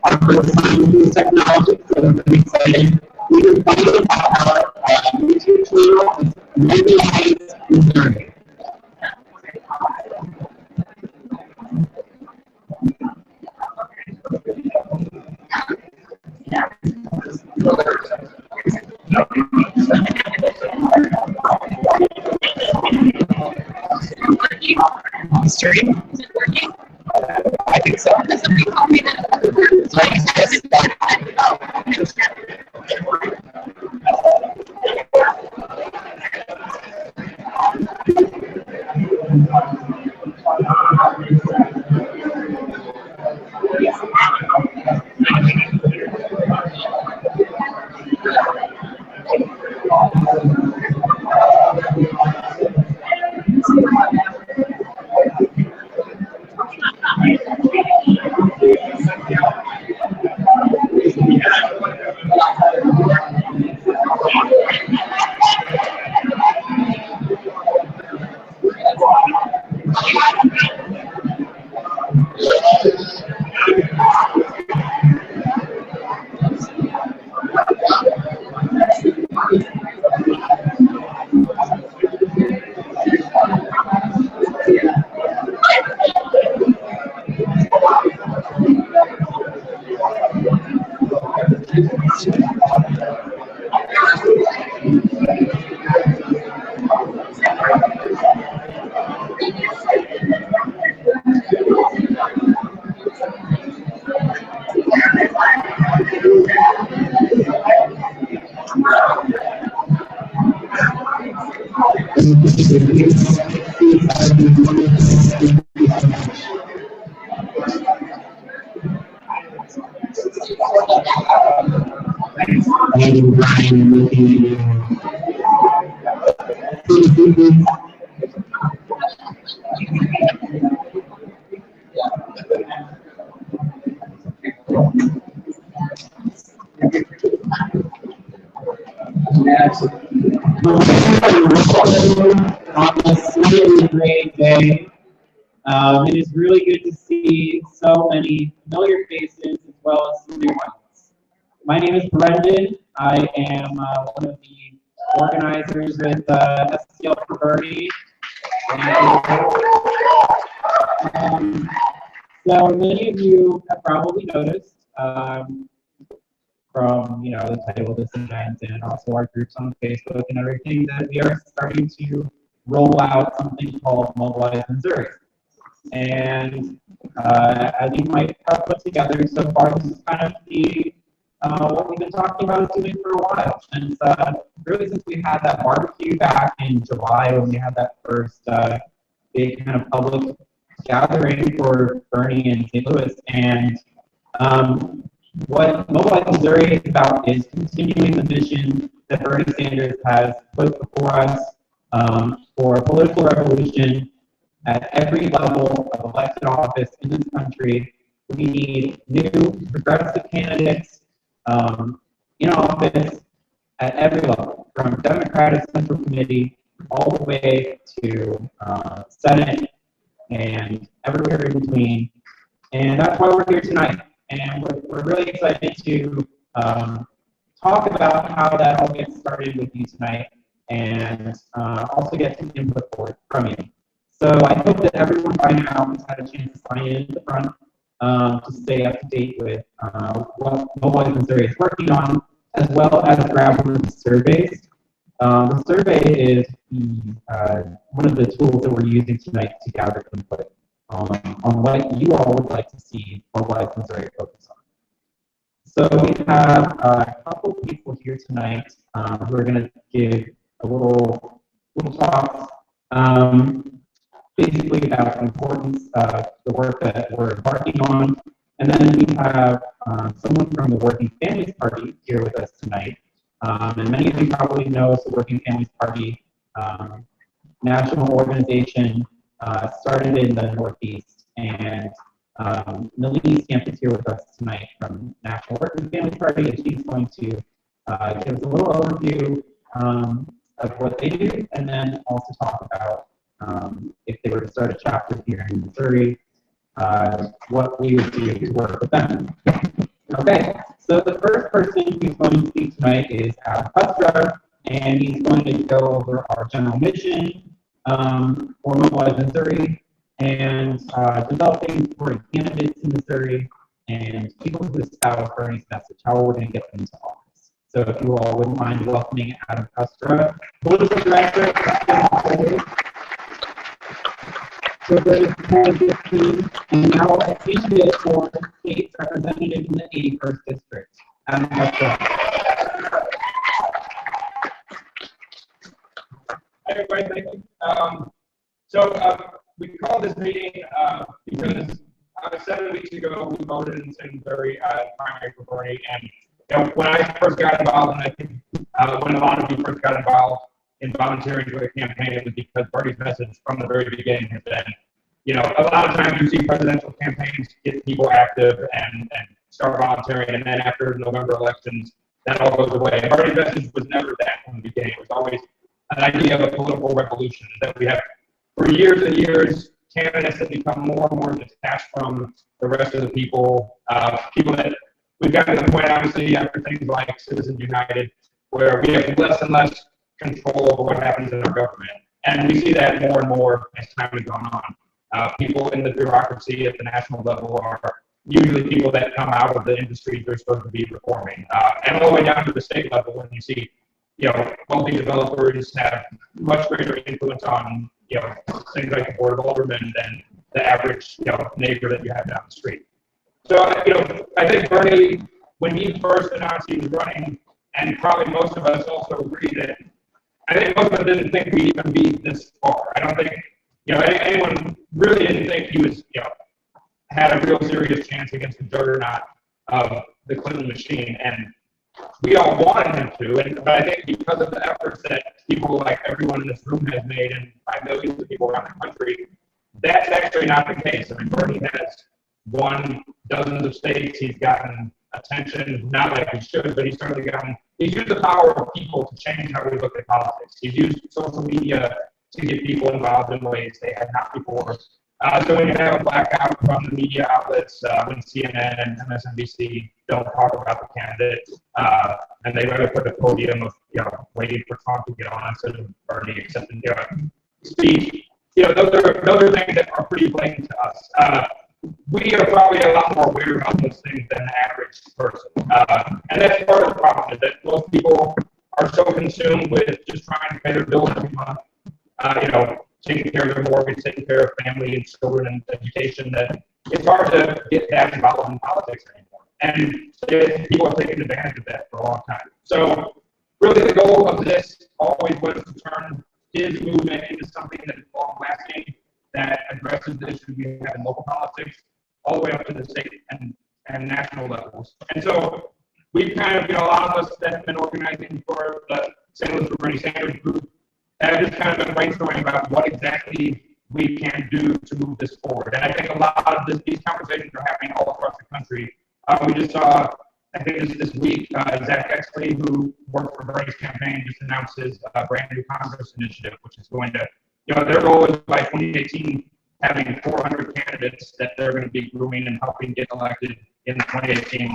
Our first time use technology, so I'm really excited. We can find it at our YouTube channel, Mobilize Missouri. Stream? Is it working? I think so. Does somebody call me that? And Brian looking on this really great day. It is really good to see so many familiar faces as well as some new ones. My name is Brendan. I am one of the organizers with STL for Bernie. So many of you have probably noticed from the title of this event and also our groups on Facebook and everything that we are starting to roll out something called Mobilize Missouri. And as you might have put together so far, this is kind of the what we've been talking about is doing for a while. And really since we had that barbecue back in July when we had that first big kind of public gathering for Bernie and St. Louis. And what Mobilize Missouri is about is continuing the mission that Bernie Sanders has put before us for a political revolution at every level of elected office in this country. We need new progressive candidates in office at every level, from Democratic Central Committee all the way to Senate and everywhere in between. And that's why we're here tonight. And we're really excited to talk about how that all gets started with you tonight and also get some input from you. So I hope that everyone by now has had a chance to sign in at the front to stay up to date with what Mobilize Missouri is working on, as well as grab one of the surveys. The survey is one of the tools that we're using tonight to gather input on what you all would like to see Mobilize Missouri focus on. So we have a couple people here tonight who are going to give a little little talks, basically about the importance of the work that we're embarking on. And then we have someone from the Working Families Party here with us tonight. And many of you probably know the Working Families Party national organization started in the Northeast. And Nalini Stamp is here with us tonight from National Working Families Party, and she's going to give us a little overview of what they do, and then also talk about if they were to start a chapter here in Missouri, what we would do to work with them. Okay, so the first person who's going to speak tonight is Adam Pustra, and he's going to go over our general mission for Mobilize Missouri and developing supporting candidates in Missouri and people who espouse Bernie's message, how we're going to get them to office. So if you all wouldn't mind welcoming Adam Pustra, political director. So the candidate team, and now a candidate for state representative in the 81st district. Adam Pustra. Hi, everybody. Thank you. We called this meeting because 7 weeks ago we voted in St. Missouri primary for Bernie, and when I first got involved, and I think when a lot of you first got involved in volunteering for the campaign, it was because Bernie's message from the very beginning has been, a lot of times you see presidential campaigns get people active and start volunteering, and then after November elections, that all goes away. And Bernie's message was never that from the beginning. It was always an idea of a political revolution, that we have, for years and years, candidates have become more and more detached from the rest of the people, people that we've gotten to the point, obviously, after things like Citizens United, where we have less and less control over what happens in our government. And we see that more and more as time has gone on. People in the bureaucracy at the national level are usually people that come out of the industries they're supposed to be reforming. And all the way down to the state level, when you see wealthy developers have much greater influence on, things like the Board of Aldermen than the average, neighbor that you have down the street. So, I think Bernie, when he first announced he was running, and probably most of us also agree that, I think most of us didn't think we'd even be this far. I don't think, anyone really didn't think he was, had a real serious chance against the juggernaut of the Clinton machine. And we all wanted him to, but I think because of the efforts that people like everyone in this room has made, and by millions of people around the country, that's actually not the case. I mean, Bernie has won dozens of states. He's gotten attention, not like he should, but he's used the power of people to change how we look at politics. He's used social media to get people involved in ways they had not before. So when you have a blackout from the media outlets, when CNN and MSNBC don't talk about the candidate, and they rather put a podium of, waiting for Trump to get on instead of Bernie accepting speech, those are things that are pretty blatant to us. We are probably a lot more aware of those things than the average person. And that's part of the problem, is that most people are so consumed with just trying to pay their bills every month, taking care of their mortgage, taking care of family and children and education, that it's hard to get that involved in politics anymore. And people have taken advantage of that for a long time. So really the goal of this always was to turn his movement into something that is long-lasting, that addresses the issues we have in local politics, all the way up to the state and national levels. And so we've kind of, a lot of us that have been organizing for the St. Louis for Bernie Sanders group have just kind of been brainstorming about what exactly we can do to move this forward. And I think a lot of these conversations are happening all across the country. We just saw, I think this week, Zach Exley, who worked for Bernie's campaign, just announced his brand new Congress initiative, which is going to, their goal is by 2018 having 400 candidates that they're going to be grooming and helping get elected in the 2018.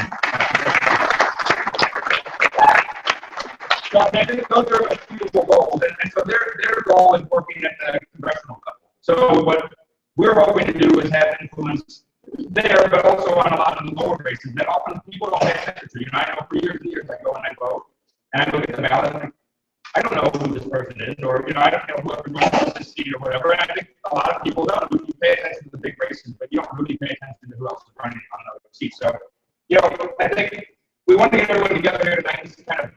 So I think those are achievable goals, and so their goal is working at the congressional level. So what we're hoping to do is have influence there, but also on a lot of the lower races that often people don't pay attention to. I know for years and years I go and I vote, and I look at the ballot, and I don't know who this person is, or I don't know whoever wins this seat or whatever. And I think a lot of people don't. You pay attention to the big races, but you don't really pay attention to who else is running on another seat. So, I think we want to get everyone together here tonight to kind of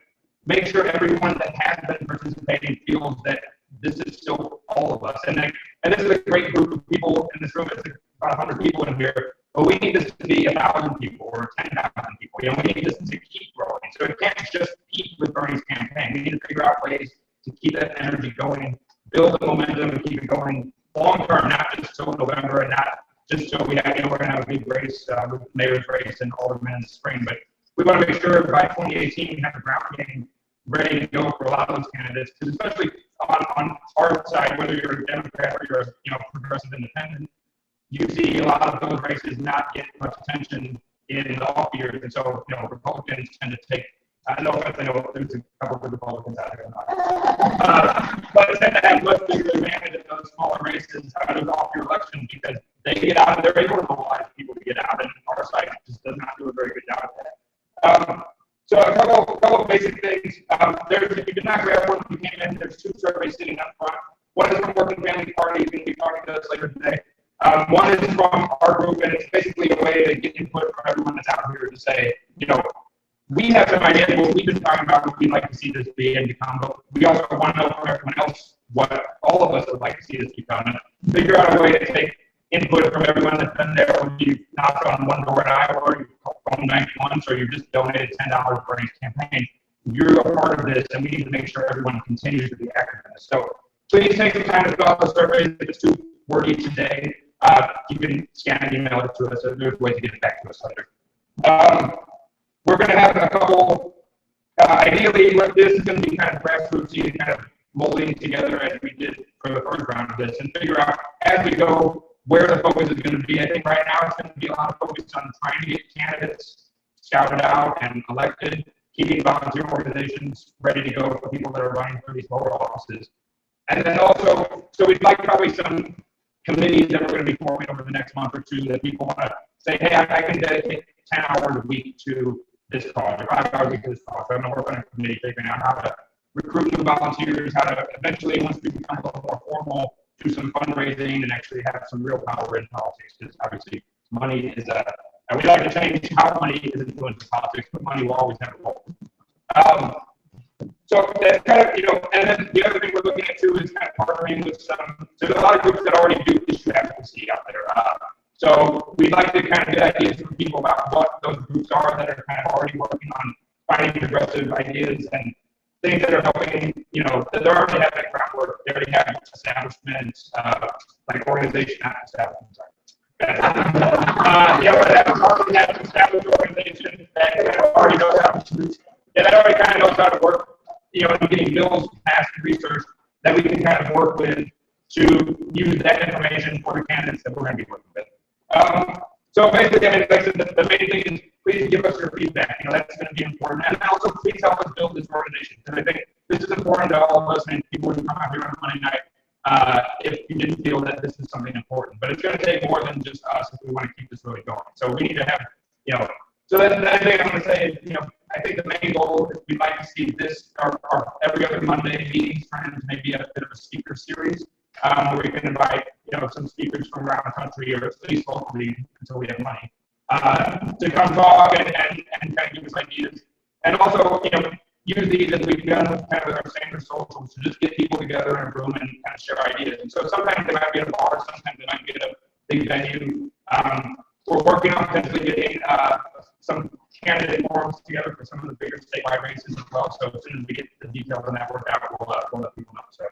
make sure everyone that has been participating feels that this is still all of us. And this is a great group of people in this room. It's about 100 people in here. But we need this to be 1,000 people or 10,000 people. You know, we need this to keep growing. So it can't just peak with Bernie's campaign. We need to figure out ways to keep that energy going, build the momentum, and keep it going long term, not just till November, and not just till we're going to have a big race, with the mayor's race and aldermen in the spring. But we want to make sure by 2018 we have the ground game ready to go for a lot of those candidates, because especially on our side, whether you're a Democrat or you're a progressive independent, you see a lot of those races not get much attention in the off years, and so Republicans tend to take. No offense, I know there's a couple of Republicans out there, but they tend to have much bigger advantage of those smaller races out of off year elections because they get out and they're able to mobilize people to get out, and our side just does not do a very good job of that. So a couple of basic things. If you did not grab one, you came in. There's 2 surveys sitting up front. One is from Working Family Party. You're going to be talking to us later today. One is from our group, and it's basically a way to get input from everyone that's out here to say, we have some ideas what we've been talking about, what we'd like to see this be and become, but we also want to know from everyone else what all of us would like to see this become, and figure out a way to take input from everyone that's been there, when you knocked on one door in Iowa, or you phoned 91, or you just donated $10 for any campaign. You're a part of this, and we need to make sure everyone continues to be active in this. So please take some time to fill out the surveys. If it's too wordy today, you can scan and email it to us. So there's ways to get it back to us later. We're going to have a couple, ideally, this is going to be kind of grassrootsy, kind of molding together as we did for the first round of this, and figure out as we go where the focus is going to be. I think right now it's going to be a lot of focus on trying to get candidates scouted out and elected, keeping volunteer organizations ready to go for people that are running for these lower offices. And then also, so we'd like probably some committees that we're going to be forming over the next month or two that people want to say, hey, I can dedicate 10 hours a week to this cause, or 5 hours a week to this cause. So I'm going to work on a committee figuring out how to recruit new volunteers, how to eventually, once we become a little more formal, do some fundraising and actually have some real power in politics, because obviously money is and we like to change how money is influencing politics, but money will always have a role. So that's kind of, and then the other thing we're looking at too is kind of partnering with some, there's a lot of groups that already do issue advocacy out there. So we'd like to kind of get ideas from people about what those groups are that are kind of already working on finding progressive ideas and things that are helping, that they already have that groundwork. They already have establishments, like organization, not establishments. But that already has an established organization that kind of already knows how to, that already kind of knows how to work, and getting bills passed and research that we can kind of work with to use that information for the candidates that we're going to be working with. So basically, like I said, the main thing is please give us your feedback. That's going to be important. And also, please help us build this organization, because I think this is important to all of us and people who come out here on Monday night, if you didn't feel that this is something important. But it's going to take more than just us if we want to keep this really going. So we need to have, so that's the thing I'm going to say is, I think the main goal is we'd like to see this, our every other Monday meetings turn into maybe a bit of a speaker series, where we can invite, some speakers from around the country, or at least locally until we have money, to come talk and kind of give us ideas. And also, use these as we've done with kind of our standard socials to just get people together in a room and kind of share ideas. And so sometimes they might be at a bar, sometimes they might be at a big venue. We're working on potentially getting some candidate forums together for some of the bigger statewide races as well. So as soon as we get the details on that worked out, we'll let people know. So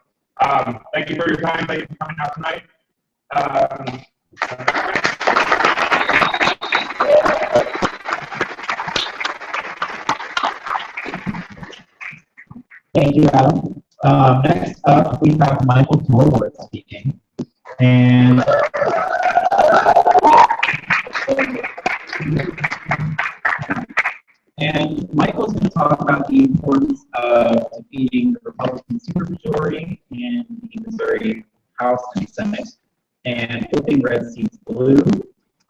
thank you for your time. Thank you for coming out tonight. Thank you, Adam. Next up, we have Michael Dorwart speaking. And Michael's going to talk about the importance of defeating the Republican supermajority in the Missouri House and Senate and flipping red seats blue.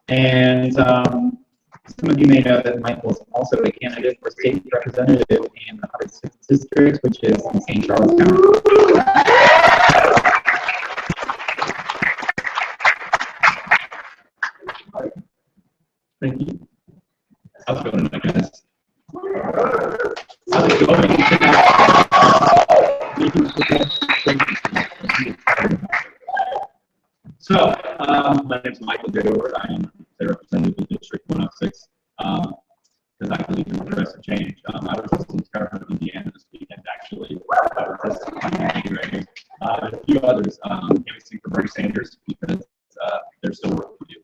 And some of you may know that Michael is also a candidate for state representative in the 106th district, which is in St. Charles County. Thank you. How's it going, I guess? How's it going? So, my name is Michael Gaylord. I am the representative of District 106, because I believe in progressive change. I was just in Terre Haute, Indiana this weekend, actually. I was just and a few others canvassing for Bernie Sanders because there's still work to do.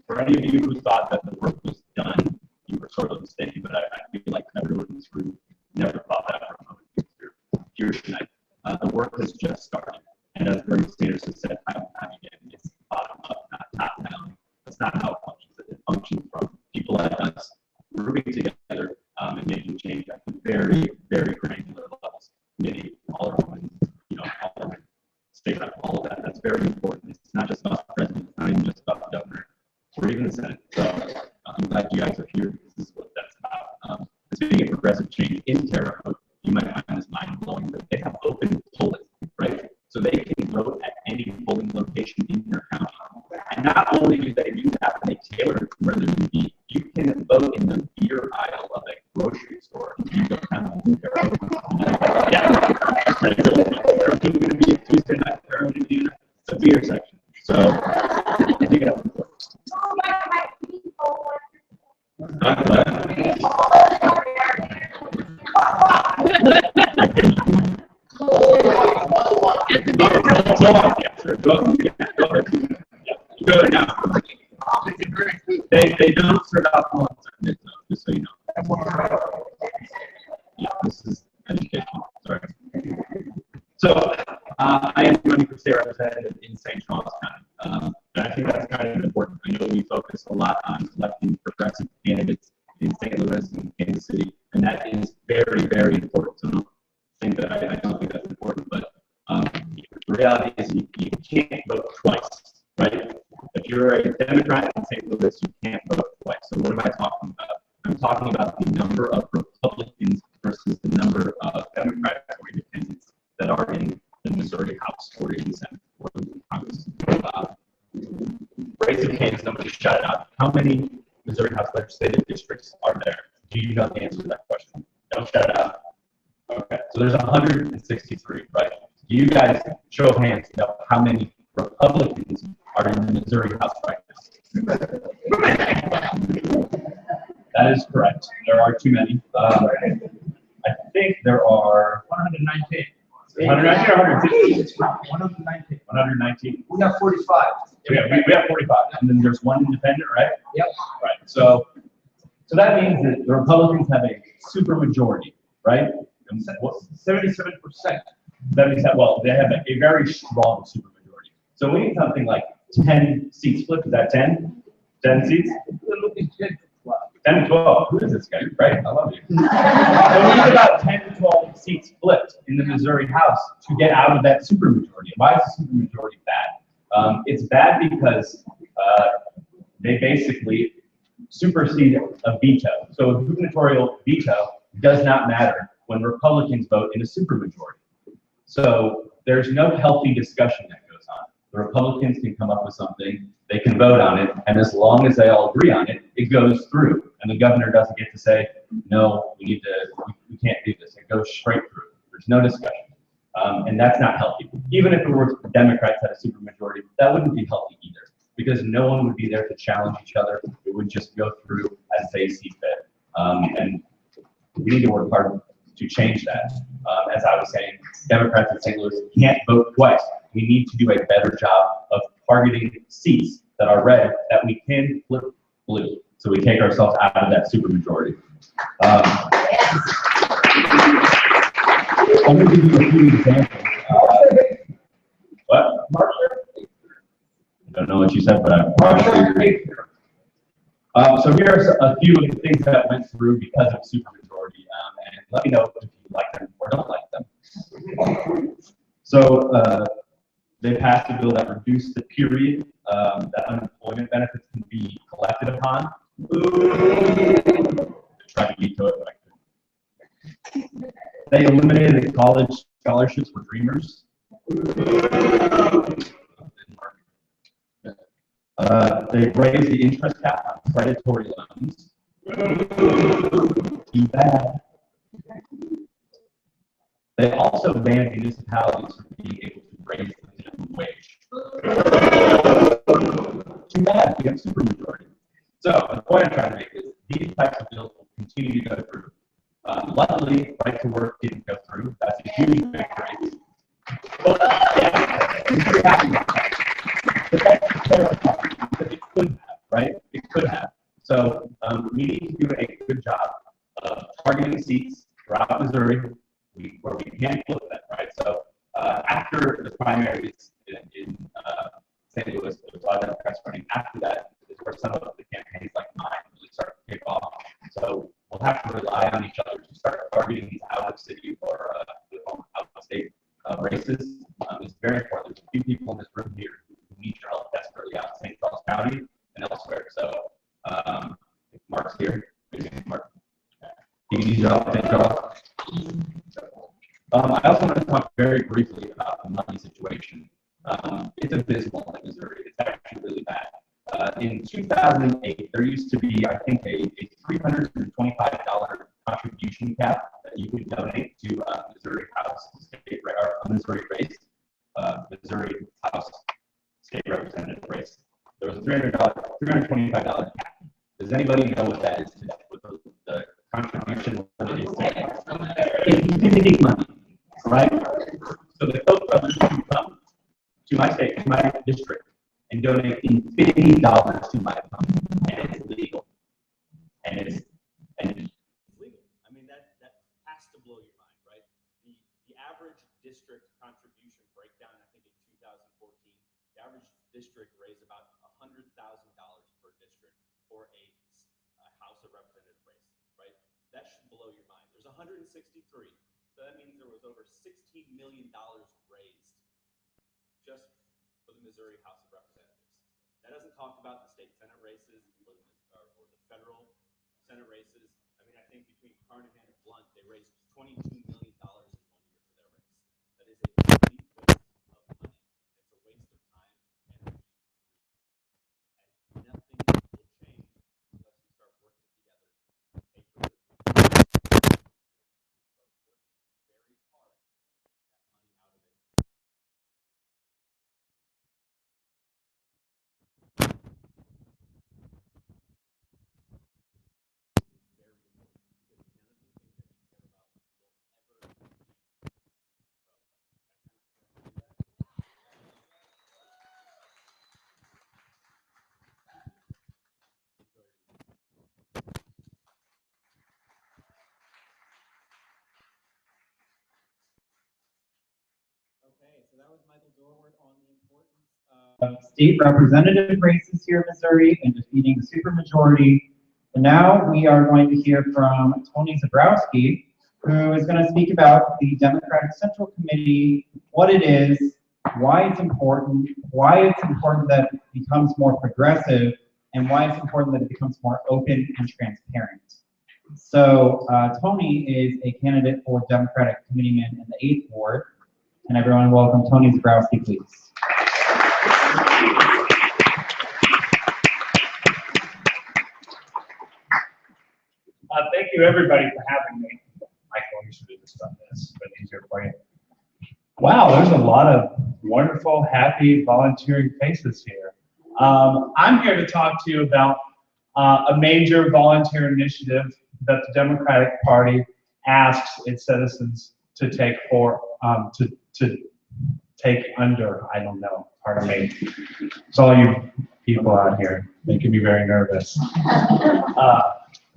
For any of you who thought that the work was done, you were sort of mistaken, but I feel like everyone in this room never thought that for a moment here tonight. The work has just started. And as Bernie Sanders has said time and time again, it's bottom up, not top down. That's not how it functions. It functions from people like us working together and making change at the very, very granular levels. Committee, aldermen, aldermen, state rep, all of that. That's very important. It's not just about the president. It's not even just about the governor or even the Senate. So I'm glad you guys are here because this is what that's about. As being a progressive change in Terre Haute, you might find this mind-blowing, but they have open polling, right? So they can vote at any polling location in your county. And not only do they do that, but they tailor it to where there will be. You can vote in the beer aisle of a grocery store in Yuba County. Yeah. There's going to be a Tuesday night there in Indiana, the beer section. So, I think that's important. They don't serve alcohol, just so you know. Yeah, this is education. Sorry. So I am running for state representative in St. Charles County, and I think that's kind of important. I know we focus a lot on selecting progressive candidates in St. Louis and Kansas City, and that is very, very important. So don't think that I don't think that's important, but the reality is you can't vote twice, right? If you're a Democrat in St. Louis, you can't vote twice. So what am I talking about? I'm talking about the number of Republicans versus the number of Democratic or independents that are in the Missouri House or in the Senate or in Congress. Raise of hands, nobody shout it out. How many Missouri House legislative districts are there? Do you know the answer to that question? Don't shout it out. Okay, so there's 163, right? Do you guys, show of hands, know how many Republicans are in the Missouri House right now? That is correct. There are too many. I think there are 119. 119 or 150? 119. 119. We have 45. We have 45. And then there's one independent, right? Yep. Right. So that means that the Republicans have a super majority, right? 77%. 77. Well, they have a very strong super majority. So we need something like 10 seats flipped. Is that 10? 10 seats? We're looking 10 to 12. 10 to 12. Who is this guy? Right? I love you. So we need about 10 to 12 seats flipped in the Missouri House to get out of that supermajority. Why is the supermajority bad? It's bad because they basically supersede a veto. So a gubernatorial veto does not matter when Republicans vote in a supermajority. So there's no healthy discussion that goes on. The Republicans can come up with something, they can vote on it, and as long as they all agree on it, it goes through. And the governor doesn't get to say, no, we can't do this. It goes straight through. There's no discussion. And that's not healthy. Even if it were Democrats had a supermajority, that wouldn't be healthy either, because no one would be there to challenge each other. It would just go through as they see fit. And we need to work hard to change that. As I was saying, Democrats in St. Louis can't vote twice. We need to do a better job of targeting seats that are red that we can flip blue. So we take ourselves out of that supermajority. I'm going to give you a few examples. What? I don't know what you said, but I'm probably so here are a few of the things that went through because of supermajority, and let me know if you like them or don't like them. So they passed a bill that reduced the period that unemployment benefits can be collected upon. Try to veto it, but I couldn't. They eliminated college scholarships for dreamers. They raised the interest cap on predatory loans. Too bad. They also banned municipalities from being able to raise the minimum wage. we have supermajority. So the point I'm trying to make is these types of bills will continue to go through. Luckily, right to work didn't go through. That's a huge victory. Well, yeah, I'm pretty happy with that. But that's terrifying because it could have, right? It could have. So we need to do a good job of targeting seats throughout Missouri where we can flip them, right? So after the primaries in St. Louis, there was a lot of Democrats running. After that is where some of the campaigns like mine really start to kick off. So we'll have to rely on each other to start targeting these out-of-city or out-of-state races. It's very important. There's a few people in this room here who need your help desperately out in St. Charles County and elsewhere. So Mark's here. Mark. You can use your help in St. Charles. I also want to talk very briefly about the money situation. It's abysmal in Missouri. It's actually really bad. In 2008, there used to be, I think, a $325 contribution cap that you could donate to Missouri House State or Missouri race, Missouri House State Representative race. There was a $325 cap. Does anybody know what that is today? What the contribution limit is today? It's big money, right? So the Koch brothers can come to my state, to my district, and donate $50 to my fund, and it's legal. And it's legal. I mean, that has to blow your mind, right? The average district contribution breakdown, I think in 2014, the average district raised about $100,000 per district for a House of Representative race, right? That should blow your mind. There's 163, so that means there was over $16 million raised just for the Missouri House of Representatives. That doesn't talk about the state Senate races or the federal Senate races. I mean, I think between Carnahan and Blunt, they raised $22 million in 1 year for their race. That is a complete waste of money. It's a waste of time, energy, and nothing will change unless we start working together to pay for it. Start working very hard to keep that money out of it. Okay, so that was Michael Dorwart on the importance of state representative races here in Missouri and defeating the supermajority. And now we are going to hear from Tony Zabrowski, who is going to speak about the Democratic Central Committee, what it is, why it's important that it becomes more progressive, and why it's important that it becomes more open and transparent. So Tony is a candidate for Democratic committeeman in the 8th Ward. And everyone welcome Tony Zabrowski, please. Thank you, everybody, for having me. Michael, you should have just done this, but easier for you. Wow, there's a lot of wonderful, happy, volunteering faces here. I'm here to talk to you about a major volunteer initiative that the Democratic Party asks its citizens to take to take under. I don't know, pardon me. It's all you people out here making me very nervous.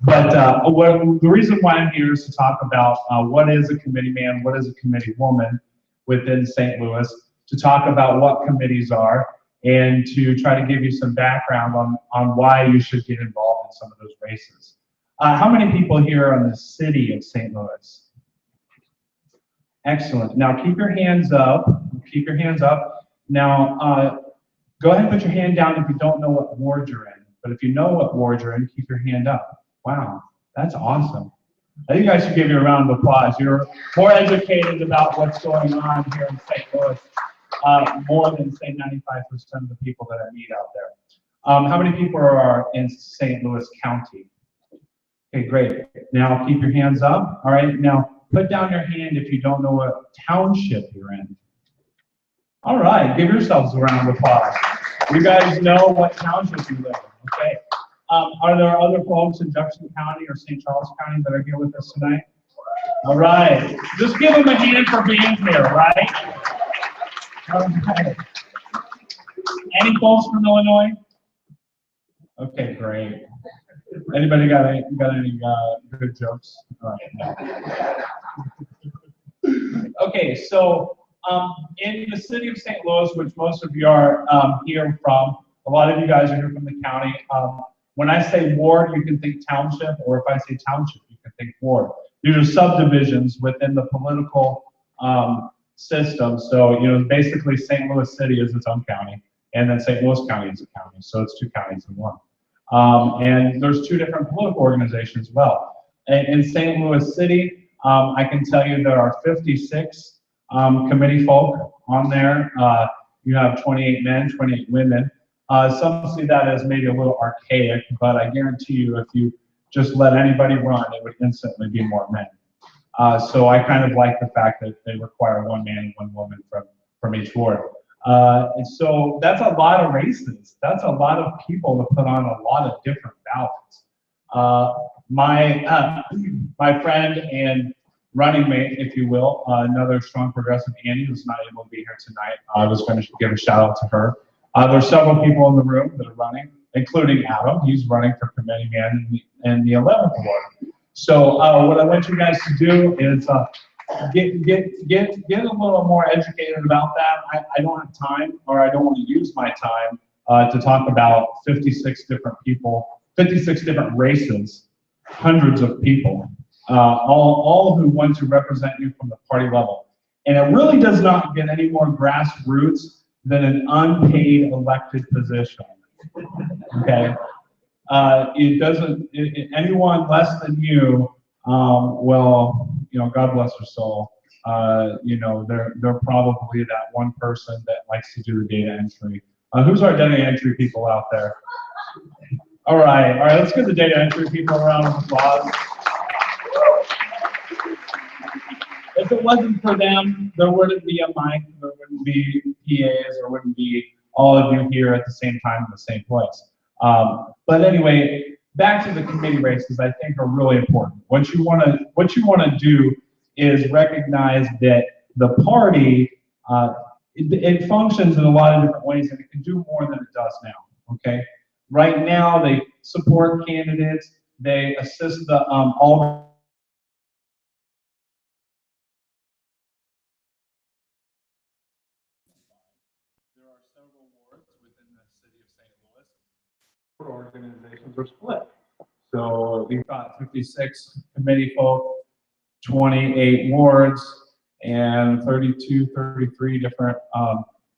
The reason why I'm here is to talk about what is a committee man, what is a committee woman within St. Louis, to talk about what committees are, and to try to give you some background on why you should get involved in some of those races. How many people here are in the city of St. Louis? Excellent. Now keep your hands up. Keep your hands up. Now go ahead and put your hand down if you don't know what ward you're in. But if you know what ward you're in, keep your hand up. Wow, that's awesome. I think I should give you a round of applause. You're more educated about what's going on here in St. Louis, more than, say, 95% of the people that I meet out there. How many people are in St. Louis County? Okay, great. Now keep your hands up. All right, now put down your hand if you don't know what township you're in. All right, give yourselves a round of applause. You guys know what township you live in, okay? Are there other folks in Jefferson County or St. Charles County that are here with us tonight? All right, just give them a hand for being here, right? Okay. Any folks from Illinois? Okay, great. Anybody got any good jokes? All right. Okay, so in the city of St. Louis, which most of you are here from, a lot of you guys are here from the county. When I say ward, you can think township, or if I say township, you can think ward. These are subdivisions within the political system. So, you know, basically St. Louis City is its own county, and then St. Louis County is a county. So it's two counties in one. And there's two different political organizations as well. In St. Louis City, I can tell you there are 56 committee folk on there. You have 28 men, 28 women. Some see that as maybe a little archaic, but I guarantee you if you just let anybody run, it would instantly be more men. So I kind of like the fact that they require one man and one woman from each ward. And so that's a lot of races. That's a lot of people to put on a lot of different ballots. My friend and running mate, if you will, another strong progressive, Annie, who's not able to be here tonight. I was going to give a shout out to her. There's several people in the room that are running, including Adam. He's running for committee man in the 11th ward. So what I want you guys to do is get a little more educated about that. I don't have time, or I don't want to use my time to talk about 56 different people, 56 different races, hundreds of people, all who want to represent you from the party level. And it really does not get any more grassroots than an unpaid elected position. Okay? It doesn't, anyone less than you, well, you know, God bless their soul. You know, they're probably that one person that likes to do the data entry. Who's our data entry people out there? All right, let's give the data entry people a round of applause. If it wasn't for them, there wouldn't be a mic, there wouldn't be PAs, there wouldn't be all of you here at the same time in the same place. But anyway, back to the committee races, I think are really important. What you want to do is recognize that the party it functions in a lot of different ways, and it can do more than it does now. Okay, right now they support candidates, they assist the all. There are several wards within the city of St. Louis. Organizations are split. So we've got 56 committee folk, 28 wards, and 32, 33 different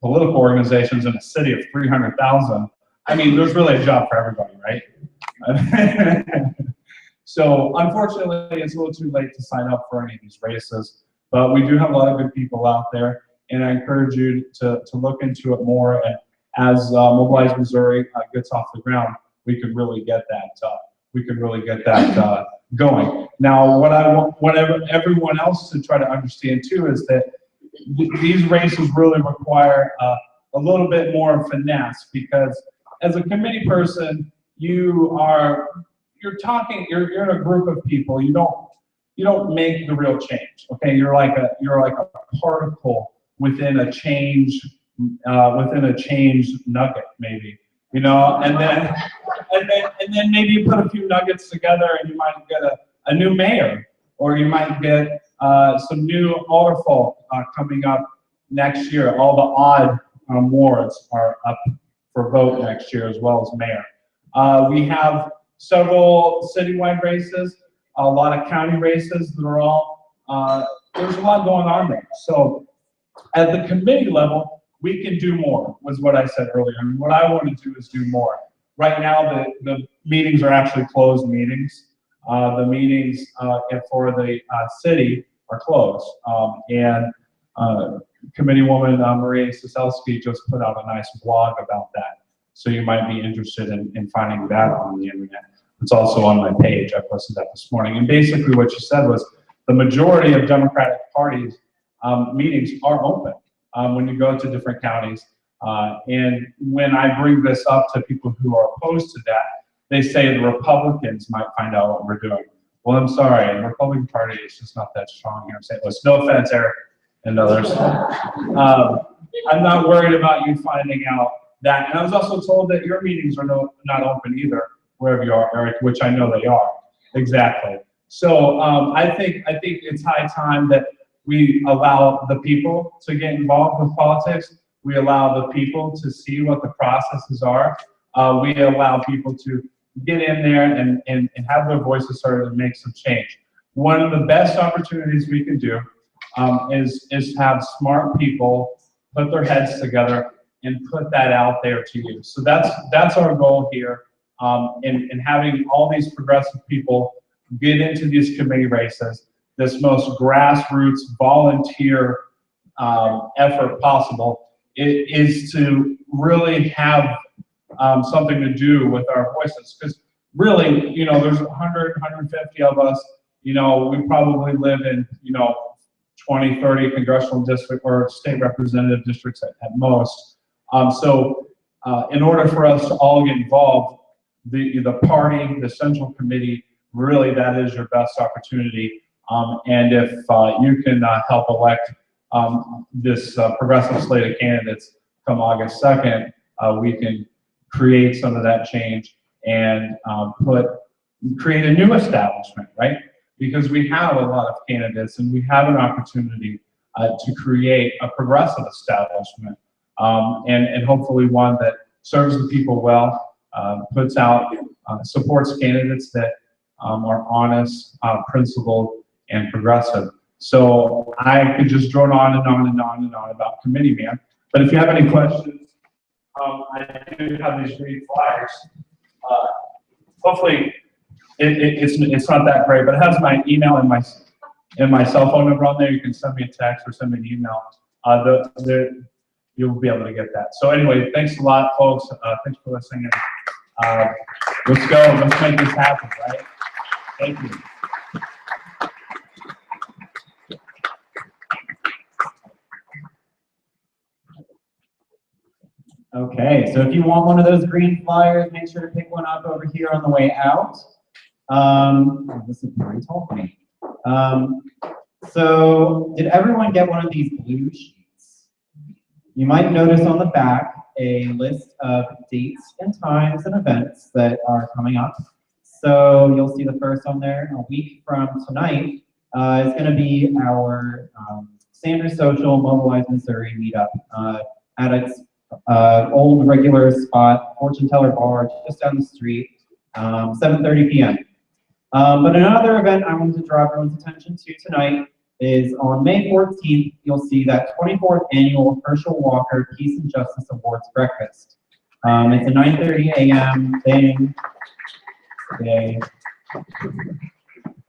political organizations in a city of 300,000. I mean, there's really a job for everybody, right? So unfortunately, it's a little too late to sign up for any of these races, but we do have a lot of good people out there, and I encourage you to look into it more. And as Mobilize Missouri gets off the ground, we could really get that going. Now, what I want everyone else to try to understand too is that these races really require a little bit more finesse, because as a committee person, you're in a group of people. You don't make the real change. Okay, you're like a particle within a change nugget, maybe, you know, and then maybe you put a few nuggets together and you might get a new mayor, or you might get some new alder folk coming up next year. All the odd wards are up for vote next year, as well as mayor. We have several citywide races, a lot of county races that are all, there's a lot going on there. So at the committee level, we can do more, was what I said earlier. And what I want to do is do more. Right now, the meetings are actually closed meetings. The meetings for the city are closed. And Committeewoman Maria Siselsky just put out a nice blog about that. So you might be interested in finding that on the internet. It's also on my page. I posted that this morning. And basically what she said was the majority of Democratic parties meetings are open when you go to different counties. And when I bring this up to people who are opposed to that, they say the Republicans might find out what we're doing. Well, I'm sorry, the Republican Party is just not that strong here in St. Louis. No offense, Eric and others. I'm not worried about you finding out that. And I was also told that your meetings are not open either, wherever you are, Eric, which I know they are. Exactly. So I think it's high time that we allow the people to get involved with politics. We allow the people to see what the processes are. We allow people to get in there and have their voices heard and make some change. One of the best opportunities we can do is have smart people put their heads together and put that out there to you. So that's our goal here, in having all these progressive people get into these committee races, this most grassroots volunteer effort possible. It is to really have something to do with our voices, because really, you know, there's 100, 150 of us. You know, we probably live in, you know, 20, 30 congressional district or state representative districts at most. So in order for us to all get involved, the party, the central committee, really that is your best opportunity. And if you can help elect this progressive slate of candidates come August 2nd, we can create some of that change and create a new establishment, right? Because we have a lot of candidates and we have an opportunity to create a progressive establishment, and hopefully one that serves the people well, puts out, supports candidates that are honest, principled, and progressive. So I could just drone on and on and on and on about committee man, but if you have any questions, I do have these green flyers. Hopefully, it's not that great, but it has my email and my cell phone number on there. You can send me a text or send me an email. You'll be able to get that. So anyway, thanks a lot, folks. Thanks for listening. Let's go. Let's make this happen, right? Thank you. Okay, so if you want one of those green flyers, make sure to pick one up over here on the way out. This is very tall for me. So did everyone get one of these blue sheets? You might notice on the back a list of dates and times and events that are coming up. So you'll see the first on there. A week from tonight is going to be our Sanders Social Mobilize Missouri meetup at its old regular spot, Fortune Teller Bar, just down the street, 7:30 p.m. But another event I wanted to draw everyone's attention to tonight is on May 14th, you'll see that 24th annual Herschel Walker Peace and Justice Awards breakfast. It's a 9:30 a.m. thing today.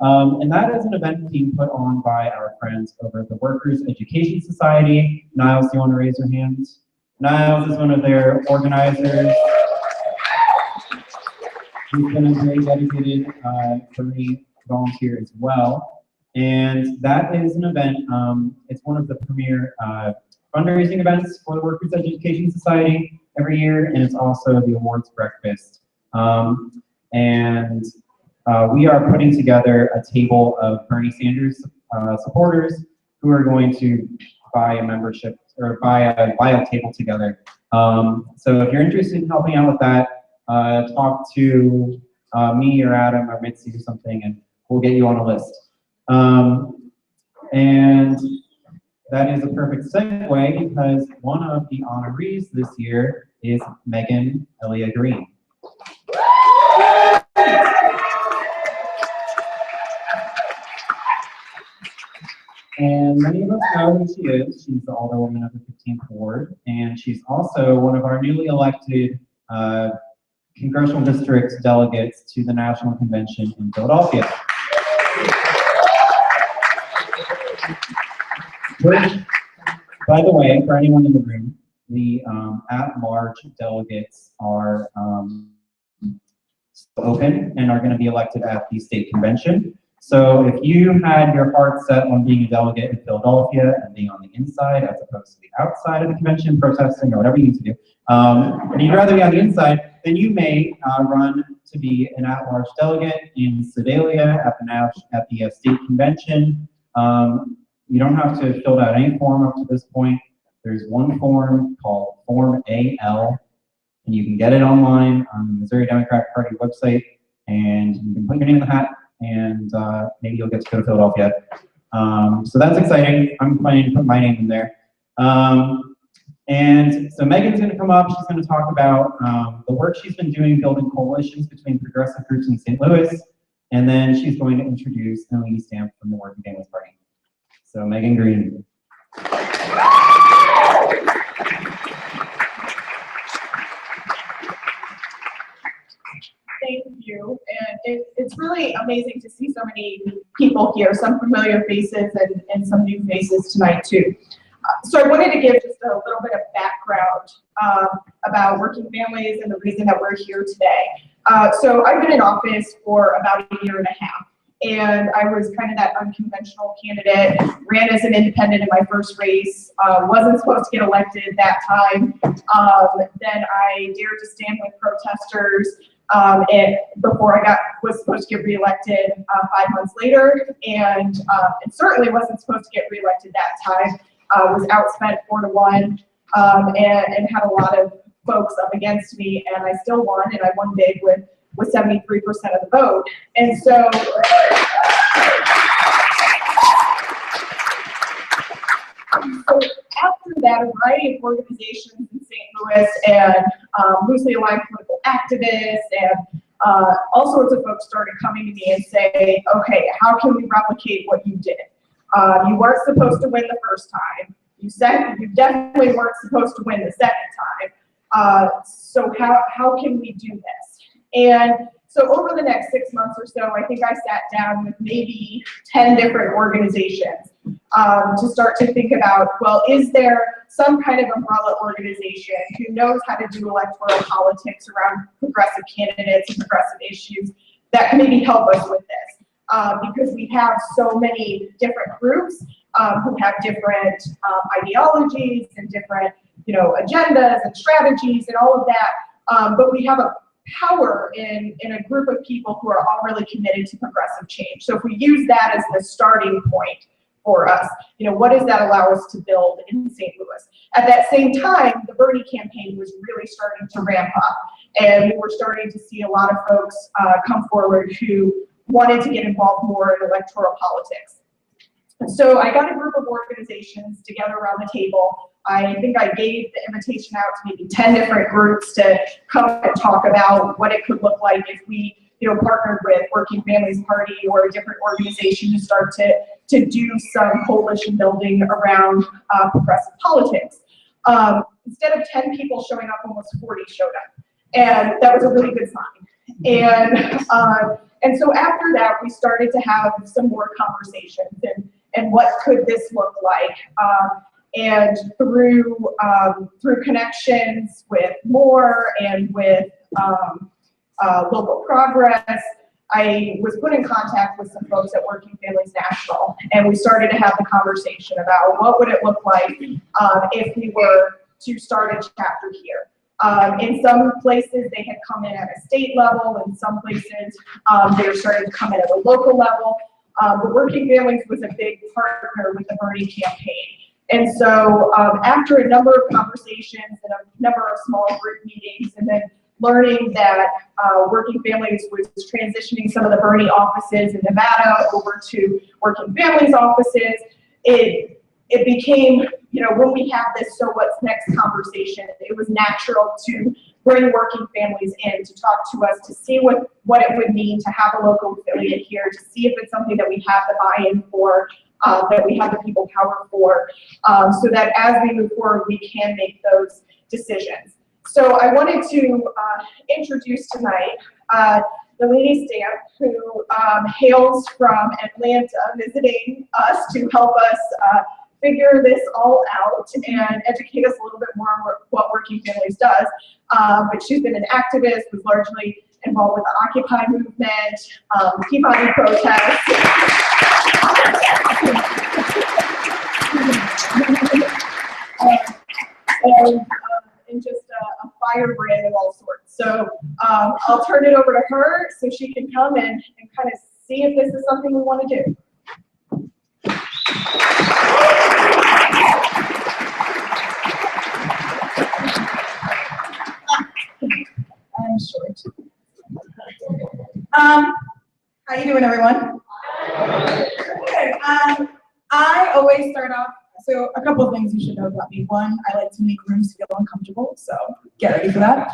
And that is an event being put on by our friends over at the Workers Education Society. Niles, do you want to raise your hands? Niles is one of their organizers. He's been a very dedicated Bernie volunteer as well. And that is an event, it's one of the premier fundraising events for the Workers Education Society every year, and it's also the awards breakfast. We are putting together a table of Bernie Sanders supporters who are going to buy a membership or buy a table together. So if you're interested in helping out with that, talk to me or Adam or Mitzi or something, and we'll get you on a list. And that is a perfect segue because one of the honorees this year is Megan Elia Green. And many of us know who she is. She's the alderwoman of the 15th Ward, and she's also one of our newly elected congressional district delegates to the National Convention in Philadelphia. Which, by the way, for anyone in the room, the at-large delegates are open and are going to be elected at the state convention. So if you had your heart set on being a delegate in Philadelphia and being on the inside as opposed to the outside of the convention protesting or whatever you need to do, and you'd rather be on the inside, then you may run to be an at-large delegate in Sedalia at the state convention. You don't have to fill out any form up to this point. There's one form called Form AL, and you can get it online on the Missouri Democratic Party website, and you can put your name in the hat, and maybe you'll get to go to Philadelphia. So that's exciting. I'm planning to put my name in there. And so Megan's going to come up. She's going to talk about the work she's been doing building coalitions between progressive groups in St. Louis, and then she's going to introduce Nalini Stamp from the Working Families Party. So Megan Green. Thank you, and it's really amazing to see so many people here, some familiar faces and some new faces tonight too. So I wanted to give just a little bit of background about Working Families and the reason that we're here today. So I've been in office for about a year and a half, and I was kind of that unconventional candidate, ran as an independent in my first race, wasn't supposed to get elected that time. Then I dared to stand with protesters and before I was supposed to get reelected 5 months later, and it certainly wasn't supposed to get reelected that time. Was outspent 4-1 and had a lot of folks up against me, and I still won, and I won big with 73% of the vote. And so after that, a variety of organizations in St. Louis and loosely aligned political activists and all sorts of folks started coming to me and saying, okay, how can we replicate what you did? You weren't supposed to win the first time. You definitely weren't supposed to win the second time. So how can we do this? And so over the next 6 months or so, I think I sat down with maybe 10 different organizations to start to think about, well, is there some kind of umbrella organization who knows how to do electoral politics around progressive candidates and progressive issues that can maybe help us with this? Because we have so many different groups who have different ideologies and different, agendas and strategies and all of that, but we have a power in a group of people who are all really committed to progressive change. So if we use that as the starting point for us, what does that allow us to build in St. Louis? At that same time, the Bernie campaign was really starting to ramp up, and we were starting to see a lot of folks come forward who wanted to get involved more in electoral politics. So I got a group of organizations together around the table. I think I gave the invitation out to maybe 10 different groups to come and talk about what it could look like if we, partnered with Working Families Party or a different organization to start to do some coalition building around progressive politics. Instead of 10 people showing up, almost 40 showed up, and that was a really good sign. And so after that, we started to have some more conversations and what could this look like? And through connections with MORE and with Local Progress, I was put in contact with some folks at Working Families National, and we started to have the conversation about what would it look like if we were to start a chapter here. In some places, they had come in at a state level. In some places, they were starting to come in at a local level. But Working Families was a big partner with the Bernie campaign. And so after a number of conversations and a number of small group meetings, and then learning that Working Families was transitioning some of the Bernie offices in Nevada over to Working Families offices, it became, when we have this so what's next conversation, it was natural to bring Working Families in to talk to us, to see what it would mean to have a local affiliate here, to see if it's something that we have the buy-in for, that we have the people power for, so that as we move forward, we can make those decisions. So I wanted to introduce tonight Nalini Stamp, who hails from Atlanta, visiting us to help us figure this all out and educate us a little bit more on what Working Families does. But she's been an activist, was largely involved with the Occupy movement, Tea Party protests. And just a firebrand of all sorts. So I'll turn it over to her so she can come and kind of see if this is something we want to do. I'm short. How you doing, everyone? Good. I always start off, so a couple of things you should know about me. One, I like to make rooms feel uncomfortable, so get ready for that.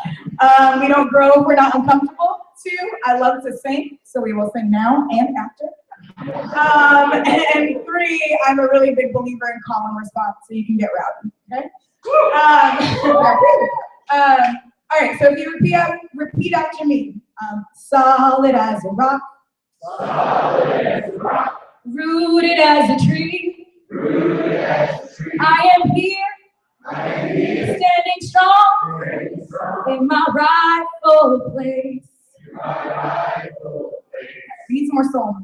We don't grow if we're not uncomfortable. Two, I love to sing, so we will sing now and after. And three, I'm a really big believer in call and response, so you can get rowdy, okay? All right, so if you repeat after me. Solid as a rock. Solid as a rock. Rooted as a tree. Rooted as a tree. I am here. Standing strong. In my rightful place. Need some more soul.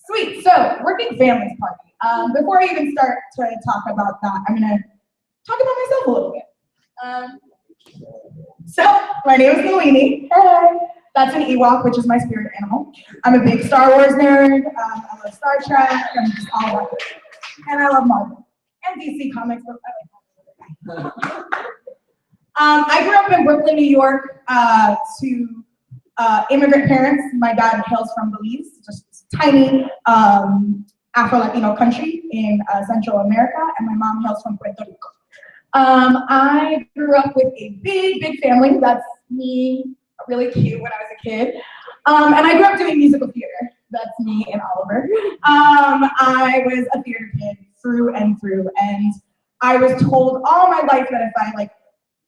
Sweet. So, working families party. Before I even start to talk about that, I'm gonna talk about myself a little bit. So, my name is Nalini. Hey. That's an Ewok, which is my spirit animal. I'm a big Star Wars nerd. I love Star Trek. I'm just all about it. And I love Marvel and DC Comics. But I like Marvel. I grew up in Brooklyn, New York, to immigrant parents. My dad hails from Belize, just a tiny Afro-Latino country in Central America, and my mom hails from Puerto Rico. I grew up with a big family. That's me, really cute when I was a kid. And I grew up doing musical theater. That's me and Oliver. I was a theater kid through and through, and I was told all my life that if I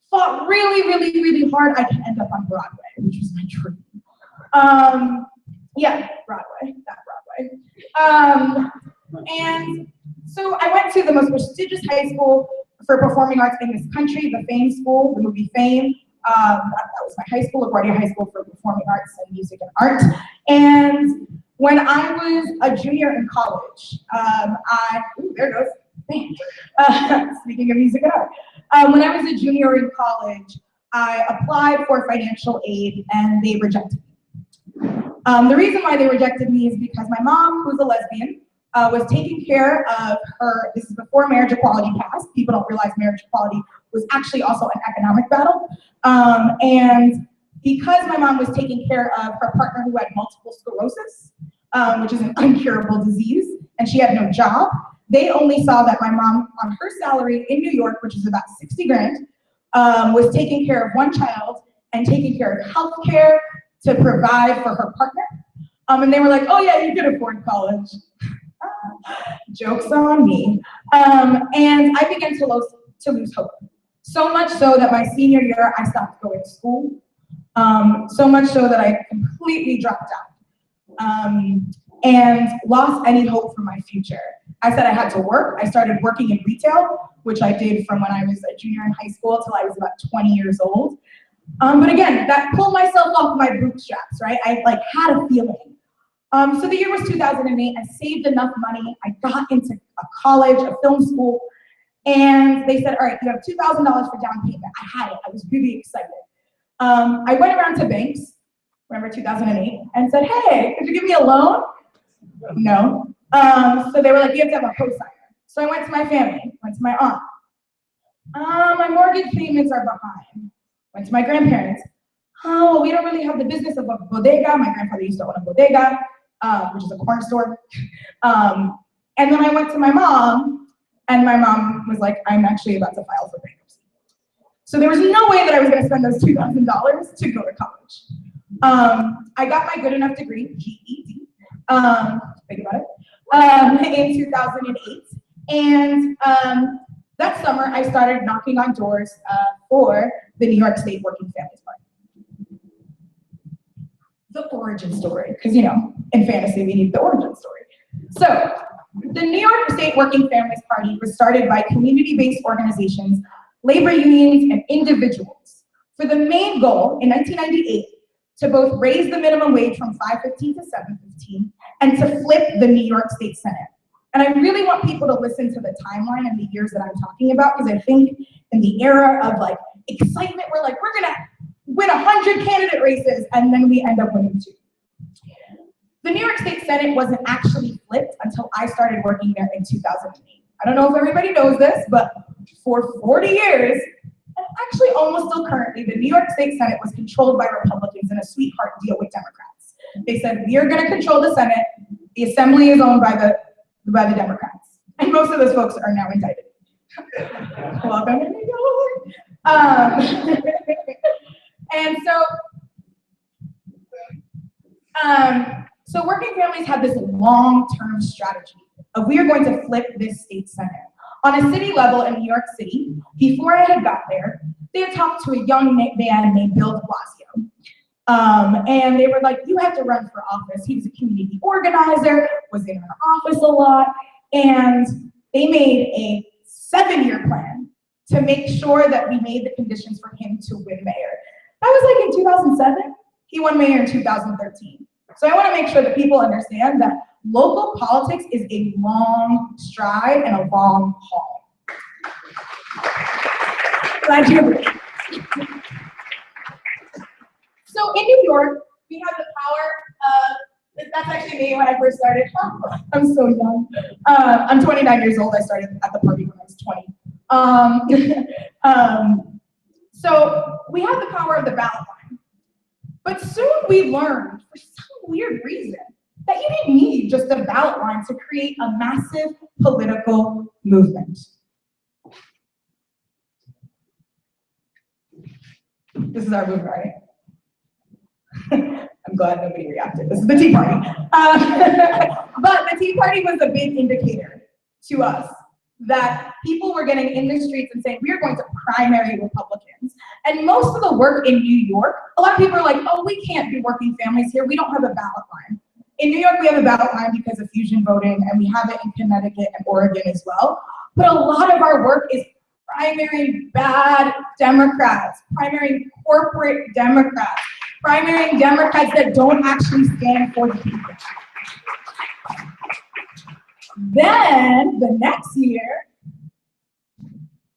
fought really hard, I could end up on Broadway, which was my dream. Yeah, Broadway, that Broadway. And so I went to the most prestigious high school for performing arts in this country, the Fame School, the movie Fame. That was my high school, LaGuardia High School for Performing Arts and Music and Art. And when I was a junior in college, there goes. Speaking of music and art. When I was a junior in college, I applied for financial aid and they rejected me. The reason why they rejected me is because my mom, who's a lesbian, was taking care of her. This is before marriage equality passed. People don't realize marriage equality was actually also an economic battle. And because my mom was taking care of her partner who had multiple sclerosis, which is an incurable disease, and she had no job, they only saw that my mom, on her salary in New York, which is about 60 grand, was taking care of one child and taking care of healthcare to provide for her partner. And they were like, oh yeah, you can afford college. Joke's on me. And I began to lose hope. So much so that my senior year, I stopped going to school. So much so that I completely dropped out and lost any hope for my future. I said I had to work. I started working in retail, which I did from when I was a junior in high school till I was about 20 years old. But again, that pulled myself off my bootstraps, right? I had a feeling. So the year was 2008. I saved enough money. I got into a college, a film school, and they said, all right, you have $2,000 for down payment. I had it. I was really excited. I went around to banks, remember 2008, and said, hey, could you give me a loan? No. So they were like, you have to have a cosigner. So I went to my family, went to my aunt. My mortgage payments are behind. Went to my grandparents. Oh, we don't really have the business of a bodega. My grandfather used to own a bodega, which is a corner store. And then I went to my mom, and my mom was like, I'm actually about to file for bankruptcy. So there was no way that I was going to spend those $2,000 to go to college. I got my good enough degree, GED, think about it, in 2008. And that summer, I started knocking on doors for the New York State Working Families Party. The origin story, because, in fantasy, we need the origin story. So, the New York State Working Families Party was started by community-based organizations, labor unions, and individuals for the main goal in 1998 to both raise the minimum wage from $5.15 to $7.15 and to flip the New York State Senate. And I really want people to listen to the timeline and the years that I'm talking about, because I think in the era of like excitement, we're like, we're gonna win 100 candidate races, and then we end up winning 2. The New York State Senate wasn't actually flipped until I started working there in 2008. I don't know if everybody knows this, but for 40 years, and actually almost still currently, the New York State Senate was controlled by Republicans in a sweetheart deal with Democrats. They said, we are gonna control the Senate, the Assembly is owned by the Democrats. And most of those folks are now indicted. Welcome to New York. And so working families had this long-term strategy of we are going to flip this state senate. On a city level in New York City, before I had got there, they had talked to a young man named Bill de Blasio. And they were like, you have to run for office. He was a community organizer, was in our office a lot, and they made a 7-year plan to make sure that we made the conditions for him to win mayor. That was like in 2007. He won mayor in 2013. So I want to make sure that people understand that local politics is a long stride and a long haul. Glad you agree. So in New York, we have the power of, that's actually me when I first started. I'm so young. I'm 29 years old. I started at the party when I was 20. So we have the power of the ballot line. But soon we learned, for some weird reason, that you didn't need just a ballot line to create a massive political movement. This is our movement, right? I'm glad nobody reacted. This is the Tea Party. But the Tea Party was a big indicator to us that people were getting in the streets and saying, we are going to primary Republicans. And most of the work in New York, a lot of people are like, oh, we can't do working families here. We don't have a ballot line. In New York, we have a ballot line because of fusion voting, and we have it in Connecticut and Oregon as well. But a lot of our work is primarying bad Democrats, primarying corporate Democrats, primarying Democrats that don't actually stand for the people. Then the next year,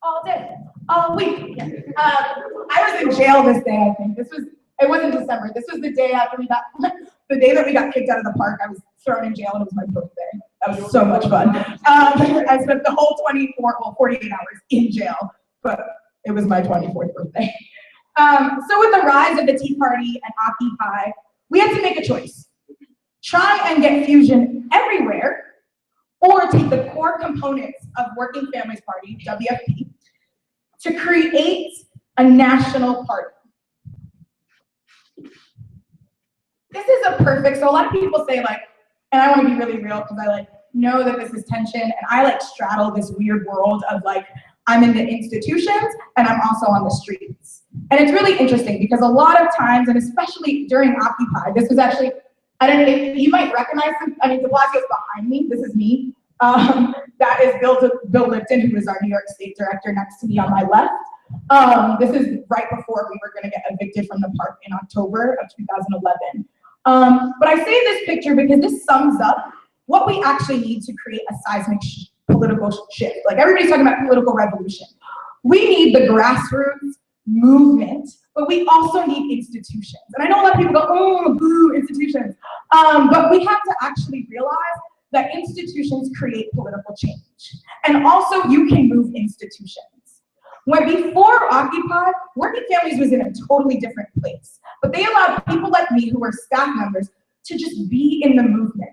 all day, all week. I was in jail this day, I think. It wasn't December. This was the day after the day that we got kicked out of the park. I was thrown in jail and it was my birthday. That was so much fun. I spent the whole 48 hours in jail, but it was my 24th birthday. So with the rise of the Tea Party and Occupy, we had to make a choice. Try and get fusion everywhere, or take the core components of Working Families Party, WFP, to create a national party. This is a perfect, so a lot of people say like, and I want to be really real because I know that this is tension, and I straddle this weird world of I'm in the institutions and I'm also on the streets. And it's really interesting because a lot of times, and especially during Occupy, this was actually, I don't know if you might recognize him. I mean, de Blasio's behind me. This is me. That is Bill Lipton, who is our New York State Director, next to me on my left. This is right before we were going to get evicted from the park in October of 2011. But I say this picture because this sums up what we actually need to create a seismic political shift. Everybody's talking about political revolution. We need the grassroots movement, but we also need institutions. And I know a lot of people go, oh, boo, institutions. But we have to actually realize that institutions create political change. And also you can move institutions. When before Occupy, Working Families was in a totally different place. But they allowed people like me who are staff members to just be in the movement,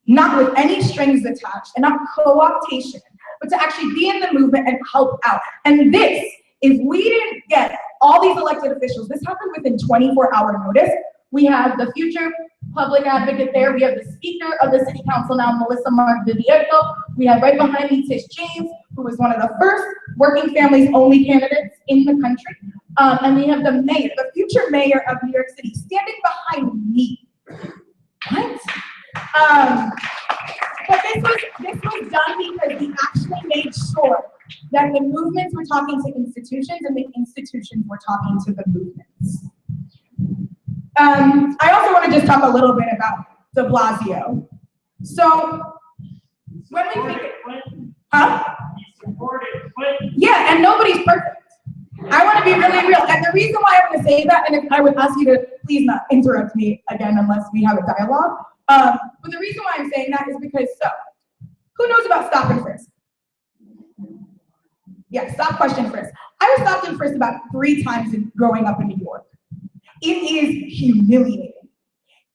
not with any strings attached and not co-optation, but to actually be in the movement and help out. And this, if we didn't get all these elected officials, this happened within 24-hour notice. We have the future public advocate there. We have the speaker of the city council now, Melissa Mark-Vivierto. We have right behind me Tish James, who was one of the first Working Families only candidates in the country. And we have the mayor, the future mayor of New York City, standing behind me. What? But this was done because we actually made sure that the movements were talking to institutions and the institutions were talking to the movements. I also want to just talk a little bit about de Blasio. So, when we think, yeah, and nobody's perfect. I want to be really real, and the reason why I'm going to say that, and if I would ask you to please not interrupt me again unless we have a dialogue, but the reason why I'm saying that is because, so, who knows about stop and frisk? Yeah, stop, question, frisk. I was stopped and frisked about 3 times growing up in New York. It is humiliating.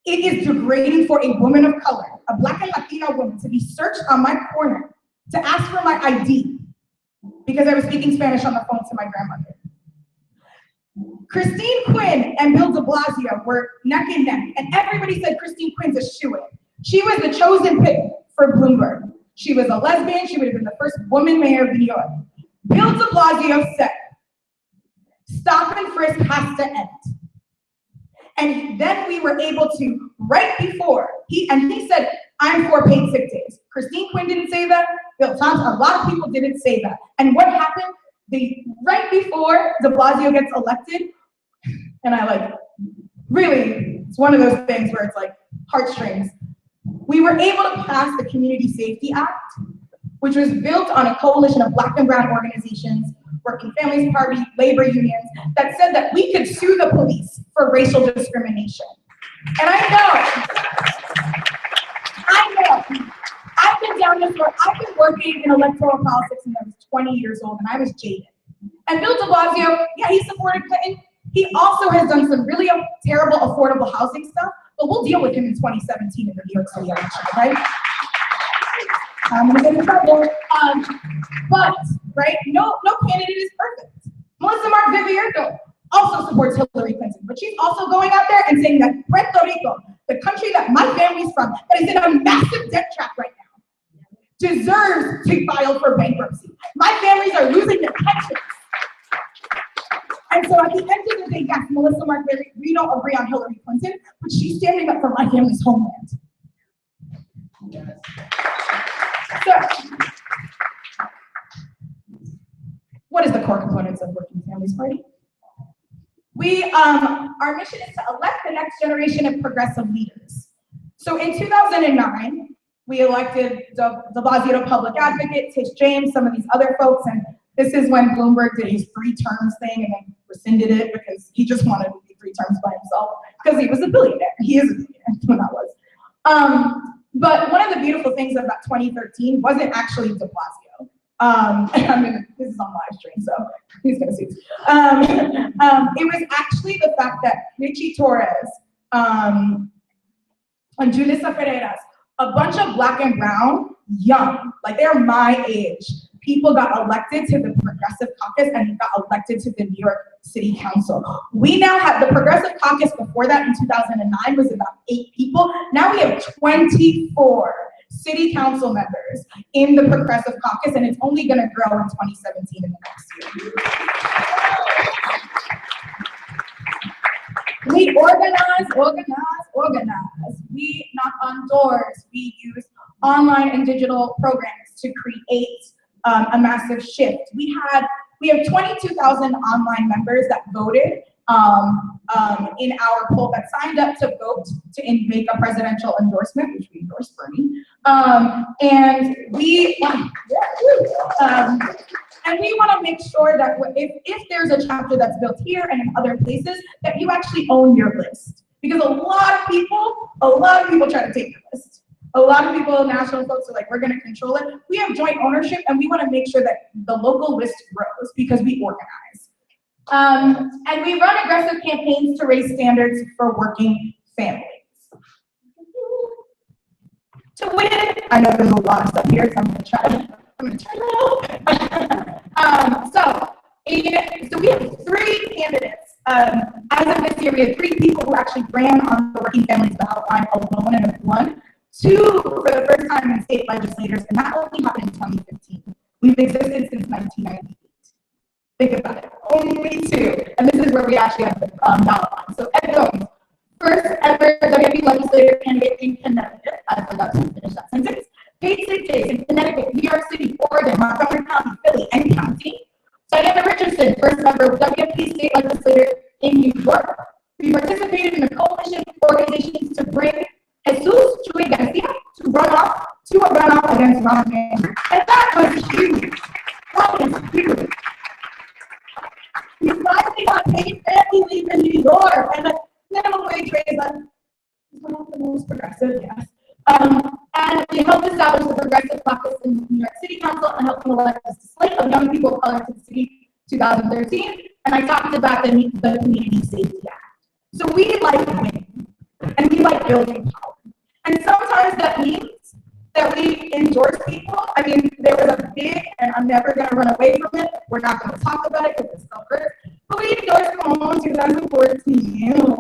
It is degrading for a woman of color, a Black and Latina woman, to be searched on my corner to ask for my ID because I was speaking Spanish on the phone to my grandmother. Christine Quinn and Bill de Blasio were neck and neck, and everybody said Christine Quinn's a shoo-in. She was the chosen pick for Bloomberg. She was a lesbian. She would have been the first woman mayor of New York. Bill de Blasio said, stop and frisk has to end. And then we were able to, right before, he said, I'm for paid sick days. Christine Quinn didn't say that. Bill Thompson, a lot of people didn't say that. And what happened? Right before de Blasio gets elected, and really, it's one of those things where it's like heartstrings. We were able to pass the Community Safety Act, which was built on a coalition of Black and brown organizations, working families party, labor unions, that said that we could sue the police for racial discrimination. And I know, I've been down this road. I've been working in electoral politics since I was 20 years old, and I was jaded. And Bill de Blasio, yeah, he supported Clinton. He also has done some really terrible affordable housing stuff, but we'll deal with him in 2017 in the New York City election, right? I'm gonna get in trouble. But, right, no candidate is perfect. Melissa Mark Vivierto also supports Hillary Clinton, but she's also going out there and saying that Puerto Rico, the country that my family's from, that is in a massive debt trap right now, deserves to file for bankruptcy. My families are losing their pensions. And so at the end of the day, yes, Melissa Mark Vivierto, we don't agree on Hillary Clinton, but she's standing up for my family's homeland. So, what is the core components of Working Families Party? Our mission is to elect the next generation of progressive leaders. So in 2009, we elected de Blasio public advocate, Tish James, some of these other folks, and this is when Bloomberg did his 3 terms thing and then rescinded it because he just wanted to be 3 terms by himself because he was a billionaire. He is a billionaire, when that was. But one of the beautiful things about 2013 wasn't actually de Blasio. This is on live stream, so he's gonna see. It was actually the fact that Richie Torres and Julissa Ferreras, a bunch of Black and brown, young, like they're my age, people got elected to the Progressive Caucus and got elected to the New York City Council. We now have the Progressive Caucus. Before that in 2009 was about 8 people. Now we have 24 city council members in the Progressive Caucus, and it's only gonna grow in 2017 in the next year. We organize. We knock on doors. We use online and digital programs to create a massive shift. We have 22,000 online members that voted in our poll, that signed up to vote to make a presidential endorsement, which we endorsed Bernie. And we want to make sure that if there's a chapter that's built here and in other places, that you actually own your list. Because a lot of people try to take your list. A lot of people, national folks, are like, we're going to control it. We have joint ownership, and we want to make sure that the local list grows because we organize. And we run aggressive campaigns to raise standards for working families. To win, I know there's a lot of stuff here, so I'm going to try that out. So we have 3 candidates. As of this year, we have 3 people who actually ran on the Working Families ballot line alone and have won. 2 for the first time in state legislators, and that only happened in 2015. We've existed since 1998. Think about it, only 2. And this is where we actually have the ballot line. So Ed Jones, first ever WP legislator candidate in Connecticut. I forgot to finish that sentence. paid sick days in Connecticut, New York City, Oregon, Montgomery County, Philly, and County. Diana Richardson, first member of WFP state legislator in New York. We participated in a coalition of organizations to bring Jesus Chuy Garcia to a runoff against Ron DeSantis. And that was huge. That was huge. We finally got paid family leave in New York, and the minimum wage rate is one of the most progressive, yes. And we helped establish the Progressive Caucus in New York City Council and helped them elect a slate of young people of color to the city 2013. And I talked about the Community Safety Act. So we like winning, and we like building power. And sometimes that means that we endorse people. I mean, there was a big, and I'm never going to run away from it. We're not going to talk about it because it's so hurt. But we endorsed Cuomo in 2014.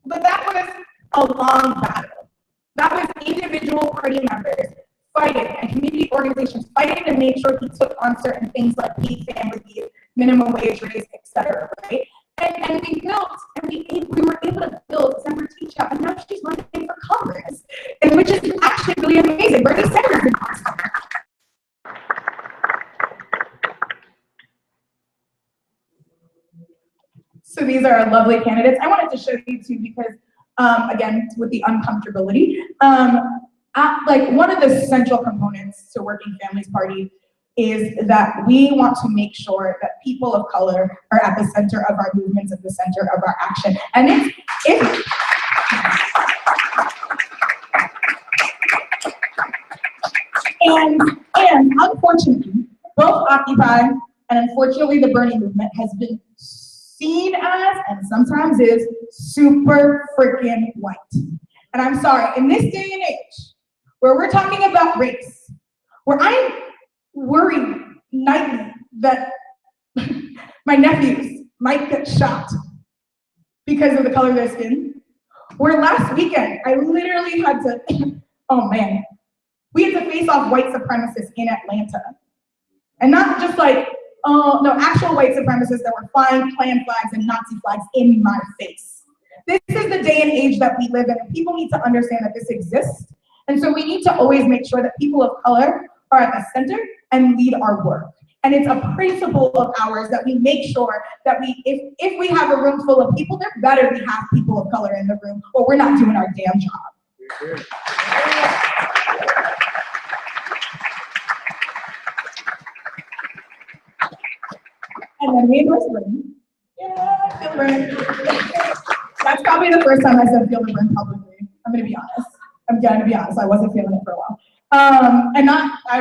But that was a long battle. That was individual party members fighting and community organizations fighting to make sure he took on certain things like paid family leave, minimum wage raise, etc. Right? And we built, and we were able to build Semper Teacher, and now she's running for Congress, and which is actually really amazing. Bernie Sanders is awesome. So these are our lovely candidates. I wanted to show you two because, again, with the uncomfortability, like one of the central components to Working Families Party is that we want to make sure that people of color are at the center of our movements, at the center of our action. And and unfortunately, both Occupy and unfortunately the Bernie movement has been seen as, and sometimes is, super freaking white. And I'm sorry, in this day and age, where we're talking about race, where I'm worried nightly that my nephews might get shot because of the color of their skin, where last weekend, I literally had to, oh man, we had to face off white supremacists in Atlanta. And not just like, oh, no, actual white supremacists that were flying Klan flags and Nazi flags in my face. This is the day and age that we live in, and people need to understand that this exists. And so we need to always make sure that people of color are at the center and lead our work. And it's a principle of ours that we make sure that if we have a room full of people, there better be half people of color in the room, or we're not doing our damn job. And then we endorse Bernie. Yeah, feel Bernie. That's probably the first time I said feel the burn publicly. I'm gonna be honest. I wasn't feeling it for a while. I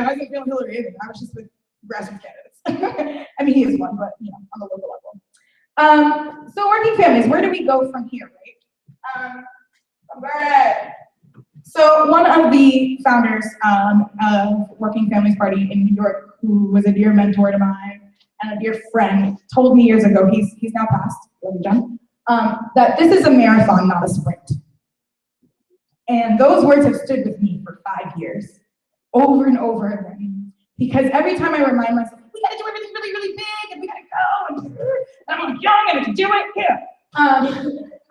wasn't feeling Hillary either. I was just with grassroots candidates. I mean, he is one, but you know, on the local level. So Working Families, where do we go from here, right? So one of the founders of Working Families Party in New York, who was a dear mentor to mine and a dear friend, told me years ago, he's now passed, that this is a marathon, not a sprint. And those words have stood with me for 5 years, over and over again. Because every time I remind myself, we gotta do everything really, really big, and we gotta go, and I'm young, and I can do it, yeah.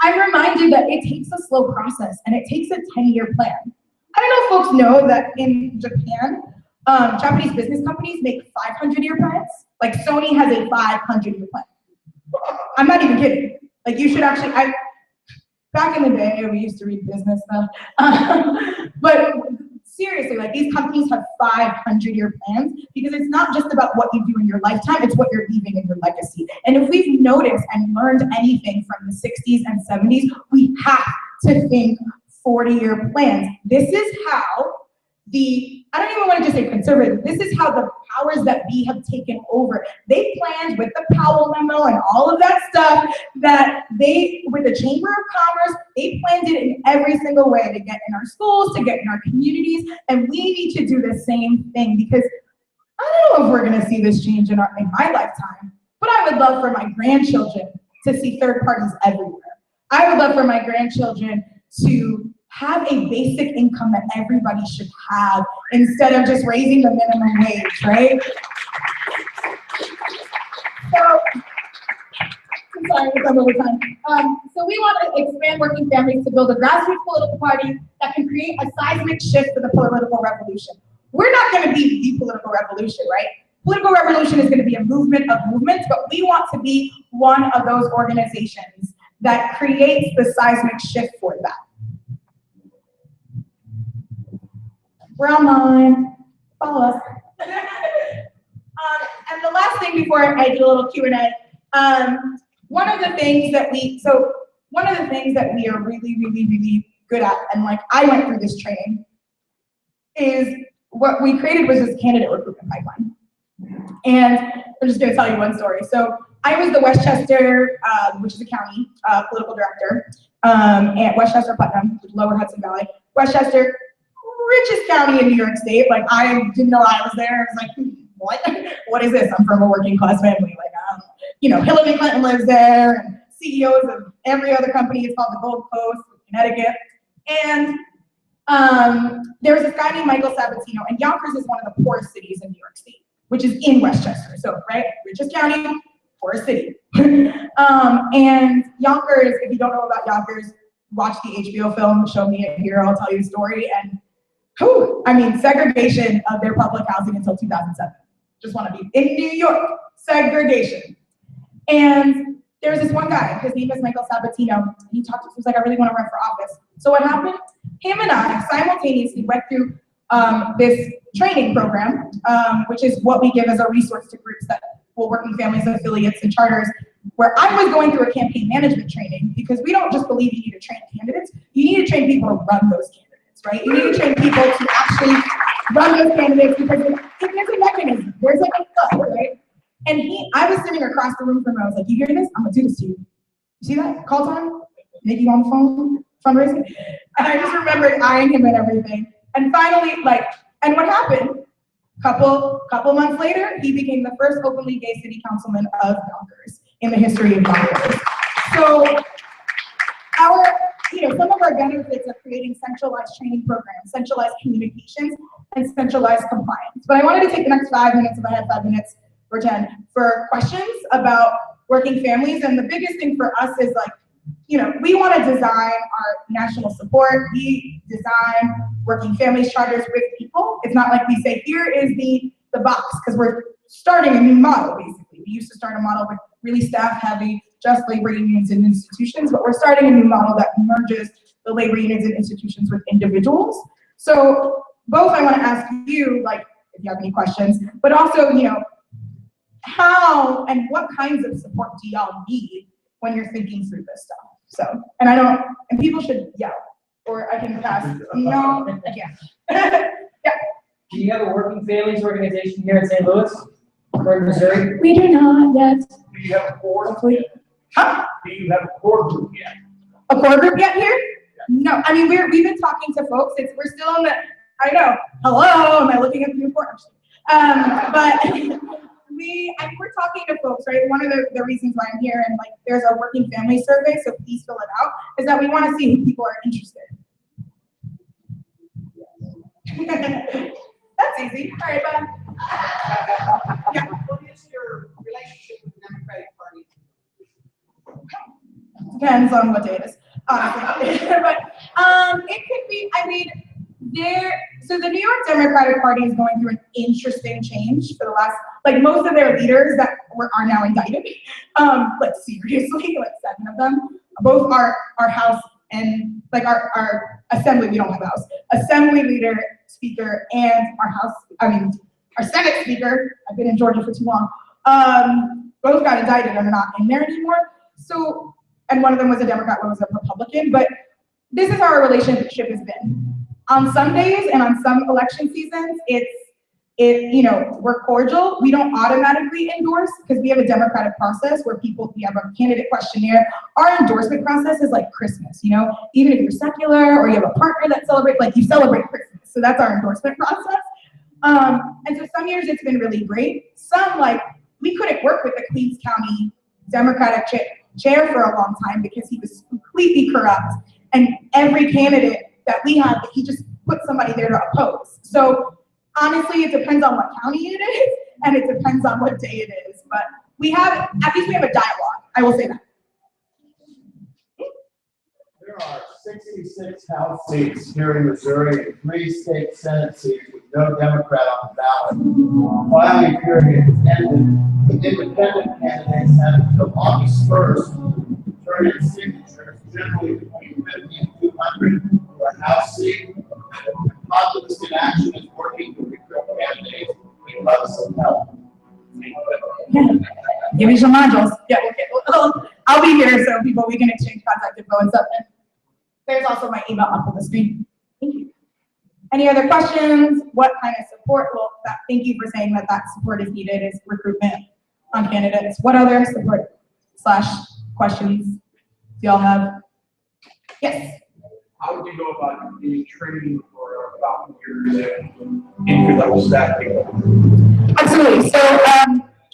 I'm reminded that it takes a slow process, and it takes a 10-year plan. I don't know if folks know that in Japan, Japanese business companies make 500-year plans. Like Sony has a 500-year plan. I'm not even kidding. Like you should actually, back in the day, we used to read business stuff. But seriously, like these companies have 500-year plans because it's not just about what you do in your lifetime, it's what you're leaving in your legacy. And if we've noticed and learned anything from the 60s and 70s, we have to think 40-year plans. This is how I don't even want to just say conservative, this is how the powers that be have taken over. They planned with the Powell memo and all of that stuff that with the Chamber of Commerce, they planned it in every single way to get in our schools, to get in our communities, and we need to do the same thing because I don't know if we're gonna see this change in my lifetime, but I would love for my grandchildren to see third parties everywhere. I would love for my grandchildren to have a basic income that everybody should have instead of just raising the minimum wage, right? So, since sorry, it's over time. So we want to expand working families to build a grassroots political party that can create a seismic shift for the political revolution. We're not going to be the political revolution, right? Political revolution is going to be a movement of movements, but we want to be one of those organizations that creates the seismic shift for that. We're online. Follow us. And the last thing before I do a little Q&A, one of the things that we are really, really, really good at, and like I went through this training, is what we created was this candidate recruitment pipeline. And I'm just going to tell you one story. So I was the Westchester, which is a county, political director, at Westchester Putnam, Lower Hudson Valley. Westchester, richest county in New York State. Like I didn't know I was there. I was like, what? What is this? I'm from a working class family. Like, you know, Hillary Clinton lives there, and CEOs of every other company. It's called the Gold Coast, Connecticut. And there was this guy named Michael Sabatino, and Yonkers is one of the poorest cities in New York State, which is in Westchester. So, right, richest county, poorest city. And Yonkers, if you don't know about Yonkers, watch the HBO film, Show Me It Here, I'll tell you the story. And whew, I mean, segregation of their public housing until 2007. Just want to be in New York, segregation. And there was this one guy, his name is Michael Sabatino, and he talked to us, he was like, I really want to run for office. So what happened? Him and I simultaneously went through this training program, which is what we give as a resource to groups that will working families, affiliates, and charters, where I was going through a campaign management training, because we don't just believe you need to train candidates, you need to train people to run those candidates, right? You need to train people to actually run those candidates, because there's a mechanism, there's like a flow, right? And I was sitting across the room from him, I was like, you hear this? I'm gonna do this to you. You see that? Call time? Maybe on the phone, fundraising. And I just remembered eyeing him and everything. And finally, and what happened? Couple months later, he became the first openly gay city councilman of Yonkers in the history of Yonkers. So some of our benefits of creating centralized training programs, centralized communications, and centralized compliance. But I wanted to take the next 5 minutes, if I had 5 minutes or 10, for questions about working families. And the biggest thing for us is we want to design our national support. We design working families charters with people. It's not like we say, here is the box, because we're starting a new model, basically. We used to start a model with really staff-heavy, just labor unions and institutions, but we're starting a new model that merges the labor unions and institutions with individuals. So both I want to ask you, if you have any questions, but also, how and what kinds of support do y'all need when you're thinking through this stuff? So, and people should yell, or I can pass. No, I can't. Yeah. Do you have a working families organization here in St. Louis or in Missouri? We do not yet. Do you have a core? Huh? Do you have a core group yet? A core group yet here? No. I mean, we've been talking to folks. We're still in the. I know. Hello. Am I looking at the new core? But. We're talking to folks, right? One of the reasons why I'm here, and there's a working family survey, so please fill it out, is that we want to see if people are interested. That's easy. All right, bye. Yeah. What is your relationship with the Democratic Party? Depends on what day it is, honestly. But it could be, so the New York Democratic Party is going through an interesting change for the last, most of their leaders that are now indicted, seriously, 7 of them, both our House and our Assembly, we don't have a House, Assembly leader, Speaker, and our Senate Speaker, I've been in Georgia for too long, both got indicted and are not in there anymore. So, and one of them was a Democrat, one was a Republican, but this is how our relationship has been. On some days and on some election seasons, we're cordial. We don't automatically endorse, because we have a democratic process where we have a candidate questionnaire. Our endorsement process is like Christmas, even if you're secular or you have a partner that celebrates, you celebrate Christmas. So that's our endorsement process. And so some years it's been really great. Some, we couldn't work with the Queens County Democratic chair for a long time because he was completely corrupt. And every candidate that we had, he just put somebody there to oppose. So honestly, it depends on what county it is, and it depends on what day it is. But at least we have a dialogue. I will say that. are 66 House seats here in Missouri and 3 state Senate seats with no Democrat on the ballot. Filing period has ended. The independent candidates have until August 1st to turn in signatures, generally between 50 and 200 for a House seat. Populist in Action is working to recruit candidates. We love some help. Give me some modules. Yeah, okay. Well, I'll be here so we can exchange contact info and stuff. And there's also my email up on the screen. Thank you. Any other questions? What kind of support? Well, thank you for saying that support is needed is recruitment on candidates. What other support / questions do y'all have? Yes. How would you go about the training for volunteers and entry-level staff people? Absolutely. So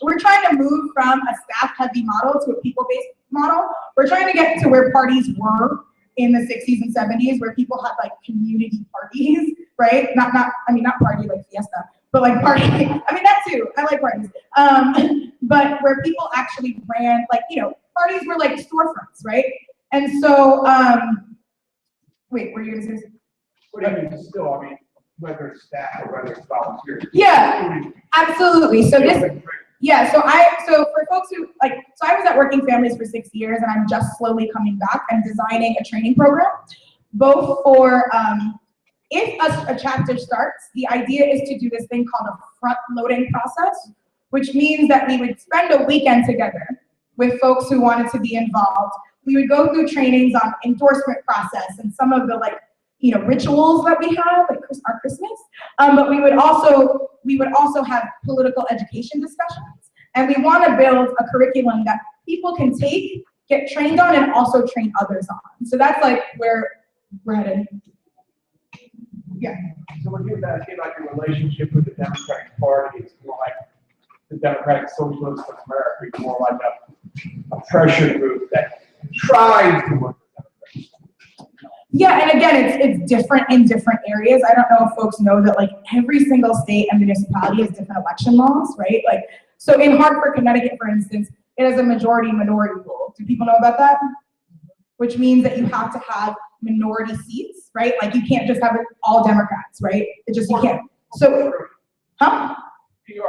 we're trying to move from a staff-heavy model to a people-based model. We're trying to get to where parties were in the 60s and 70s, where people had like community parties, right? Not party like fiesta, but like party. I mean that too. I like parties. But where people actually ran, like, parties were like storefronts, right? And so, wait, were you gonna say something? What do you mean? Still, whether it's staff or whether it's volunteers. Yeah, absolutely. So so for folks who I was at Working Families for 6 years, and I'm just slowly coming back and designing a training program, both for if a chapter starts, the idea is to do this thing called a front-loading process, which means that we would spend a weekend together with folks who wanted to be involved. We would go through trainings on endorsement process and some of the rituals that we have, like our Christmas. But we would also have political education discussions, and we want to build a curriculum that people can take, get trained on, and also train others on. So that's like where we're headed. Yeah. So when you're asking about your relationship with the Democratic Party, it's more like the Democratic Socialists of America. It's more like a pressure group that tries to work with Democrats. Yeah, and again, it's different in different areas. I don't know if folks know that every single state and municipality has different election laws, right? So in Hartford, Connecticut, for instance, it has a majority-minority rule. Do people know about that? Which means that you have to have minority seats, right? You can't just have it all Democrats, right? You can't. So, huh? PR.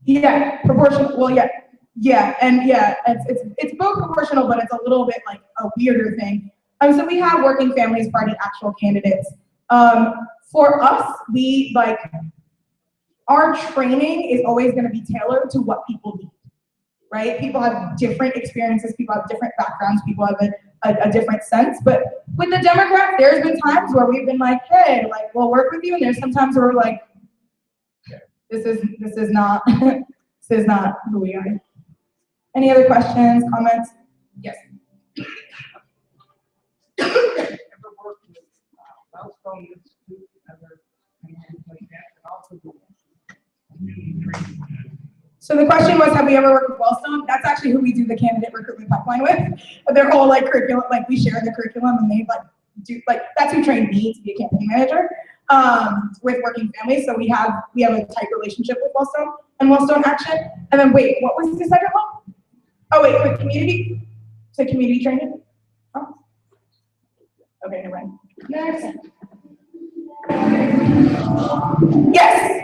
Yeah, proportional. Well, yeah, it's both proportional, but it's a little bit a weirder thing. So we have Working Families Party actual candidates. For us, our training is always going to be tailored to what people need, right? People have different experiences, people have different backgrounds, people have a different sense. But with the Democrats, there's been times where we've been hey, we'll work with you, and there's some times where we're this is not this is not who we are. Any other questions, comments? Yes. Ever worked with Milestone Institute, ever anything like that, and also the community training? So the question was, have we ever worked with Wellstone? That's actually who we do the candidate recruitment pipeline with. Their whole curriculum, we share the curriculum, and they do that's who trained me to be a campaign manager with Working Families. So we have a tight relationship with Wellstone and Wellstone Action. And then wait, what was the second one? Oh wait, with community. So community training. Oh. Okay, never mind. Next. Yes.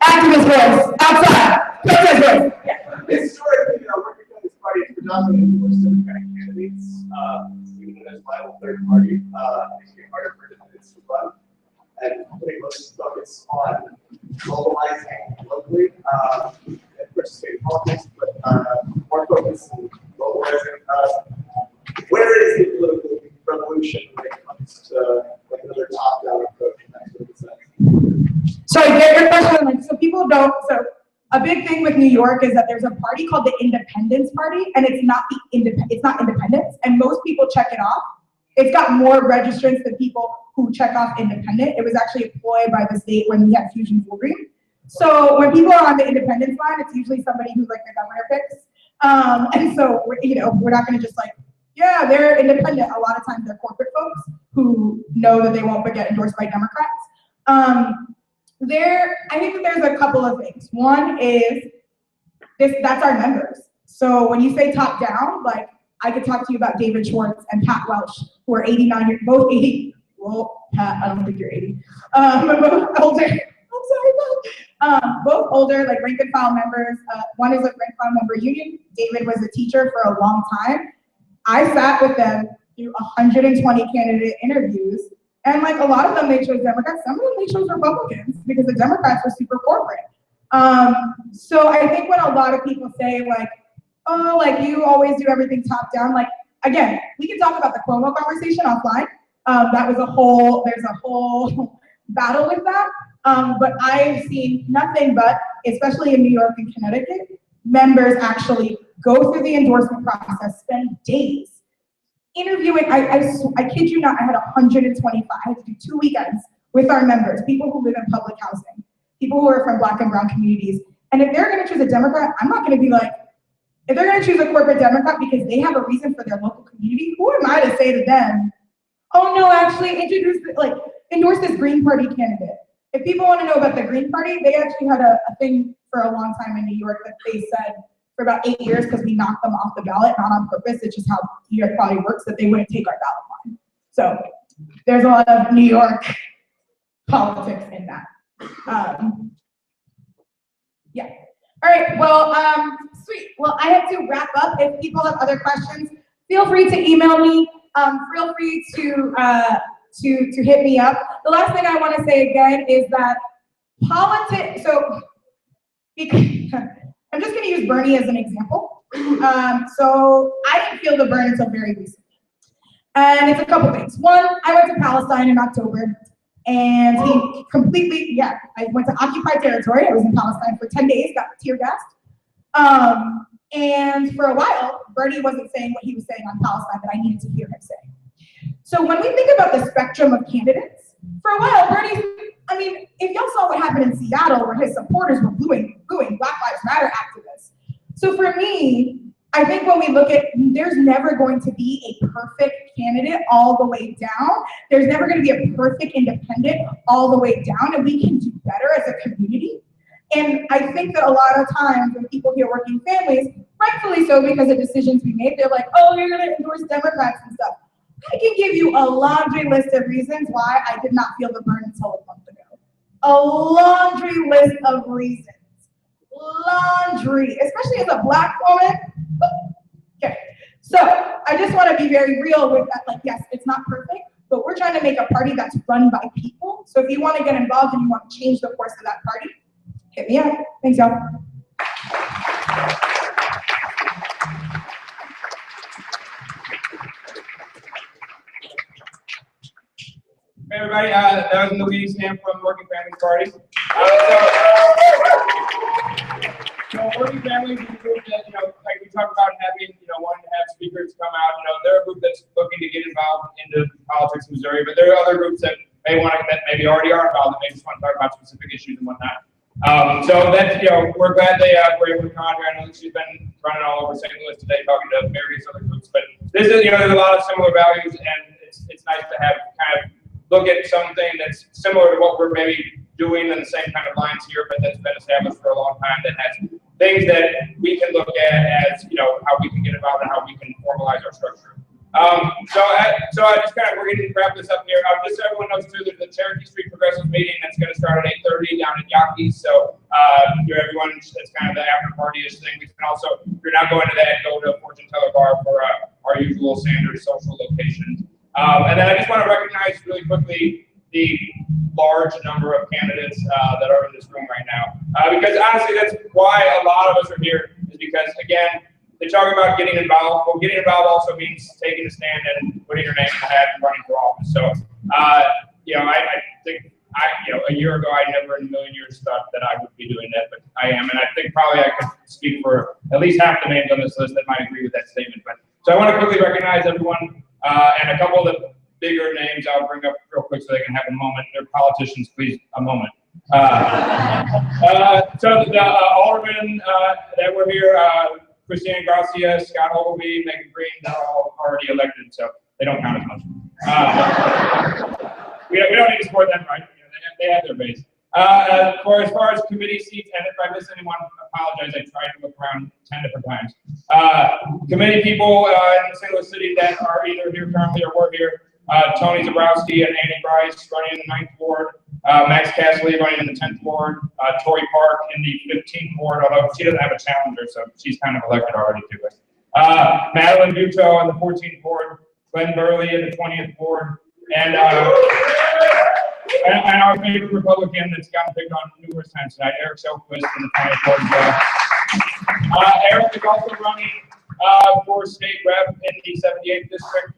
Activist voice. Outside. Protest voice. Yeah. Historically, Working Families Party is predominantly for Democratic candidates, even though there's viable third party. It makes it harder for independents to run, and putting most focus on mobilizing locally and participating in politics, but more focus on mobilizing. Where is the political revolution when it comes to another top-down approach? So I get your question. So people don't. So a big thing with New York is that there's a party called the Independence Party, and it's not independence. And most people check it off. It's got more registrants than people who check off independent. It was actually employed by the state when we had Fusion Full Green. So when people are on the independence line, it's usually somebody who the governor picks. And so we're not going to just yeah, they're independent. A lot of times they're corporate folks who know that they won't get endorsed by Democrats. I think that there's a couple of things. One is that's our members. So when you say top down, I could talk to you about David Schwartz and Pat Welch, who are 89 years, both 80. Well, Pat, I don't think you're 80. Both older. I'm sorry, both older, like rank and file members. One is a rank and file member union. David was a teacher for a long time. I sat with them through 120 candidate interviews, and like a lot of them, they chose Democrats. Some of them, they chose Republicans because the Democrats were super corporate. So I think when a lot of people say like, oh, like you always do everything top down, like again, we can talk about the Cuomo conversation offline. There's a whole battle with that. But I've seen nothing but, especially in New York and Connecticut, members actually go through the endorsement process, spend days interviewing. I kid you not, I had 125, I had to do 2 weekends with our members, people who live in public housing, people who are from Black and brown communities. And if they're gonna choose a Democrat, I'm not gonna be like, if they're gonna choose a corporate Democrat because they have a reason for their local community, who am I to say to them, oh no, actually endorse this Green Party candidate. If people want to know about the Green Party, they actually had a thing for a long time in New York that they said for about 8 years, because we knocked them off the ballot, not on purpose, it's just how New York probably works, that they wouldn't take our ballot line. So there's a lot of New York politics in that. Yeah. All right, well, sweet. Well, I have to wrap up. If people have other questions, feel free to email me. Feel free to hit me up. The last thing I want to say again is that politics, so I'm just going to use Bernie as an example. So I didn't feel the burn until very recently. And it's a couple things. One, I went to Palestine in October, and he completely, I went to occupied territory. I was in Palestine for 10 days, got tear gassed. And for a while, Bernie wasn't saying what he was saying on Palestine that I needed to hear him say. So when we think about the spectrum of candidates, for a while, Bernie, I mean, if y'all saw what happened in Seattle where his supporters were booing Black Lives Matter activists. So for me, I think when we look at, there's never going to be a perfect candidate all the way down. There's never going to be a perfect independent all the way down, and we can do better as a community. And I think that a lot of times when people hear working families, rightfully so because of decisions we made, they're like, oh, you're going to endorse Democrats and stuff. I can give you a laundry list of reasons why I did not feel the burn until a month ago. A laundry list of reasons. Laundry, especially as a Black woman. Okay, so I just want to be very real with that. Like, yes, it's not perfect, but we're trying to make a party that's run by people. So if you want to get involved and you want to change the course of that party, hit me up. Thanks, y'all. Hey everybody, that was Louise Sam from Working Families Party. So Working Families is a group that, like we talked about having, wanting to have speakers come out. They're a group that's looking to get involved into politics in Missouri, but there are other groups that that maybe already are involved and they just want to talk about specific issues and whatnot. So that's, we're glad they were able to come out here. I know she's been running all over St. Louis today talking to various other groups, but this is, there's a lot of similar values, and it's nice to have kind of look at something that's similar to what we're maybe doing in the same kind of lines here, but that's been established for a long time, that has things that we can look at as, how we can get involved and how we can formalize our structure. So I just kind of, we're going to wrap this up here. Just so everyone knows too, there's the Cherokee Street Progressive meeting that's going to start at 8:30 down at Yaki's. So everyone, it's kind of the after party-ish thing. We can also, if you're not going to that, go to Fortune Teller Bar for our usual Sanders social locations. And then I just want to recognize really quickly the large number of candidates that are in this room right now. Because honestly, that's why a lot of us are here, is because, again, they're talking about getting involved. Well, getting involved also means taking a stand and putting your name in the hat and running for office. So, I think a year ago, I never in a million years thought that I would be doing that, but I am. And I think probably I could speak for at least half the names on this list that might agree with that statement. But so I want to quickly recognize everyone. And a couple of the bigger names I'll bring up real quick so they can have a moment. They're politicians, please, a moment. So the aldermen that were here, Christiane Garcia, Scott Ogilvie, Megan Green, they're all already elected, so they don't count as much. We don't need to support them, right? They have their base. As far as committee seats, and if I miss anyone, I apologize. I tried to look around 10 different times. Committee people in St. Louis City that are either here currently or were here. Tony Zabrowski and Annie Bryce running in the 9th Ward. Max Cassidy running in the 10th Ward. Tori Park in the 15th Ward, although she doesn't have a challenger, so she's kind of elected already to it. Madeline Buto in the 14th Ward. Glenn Burley in the 20th Ward. And our favorite Republican that's gotten picked on numerous times tonight, Eric Shelquist in the 20th Ward as well. Eric is also running for state rep in the 78th district,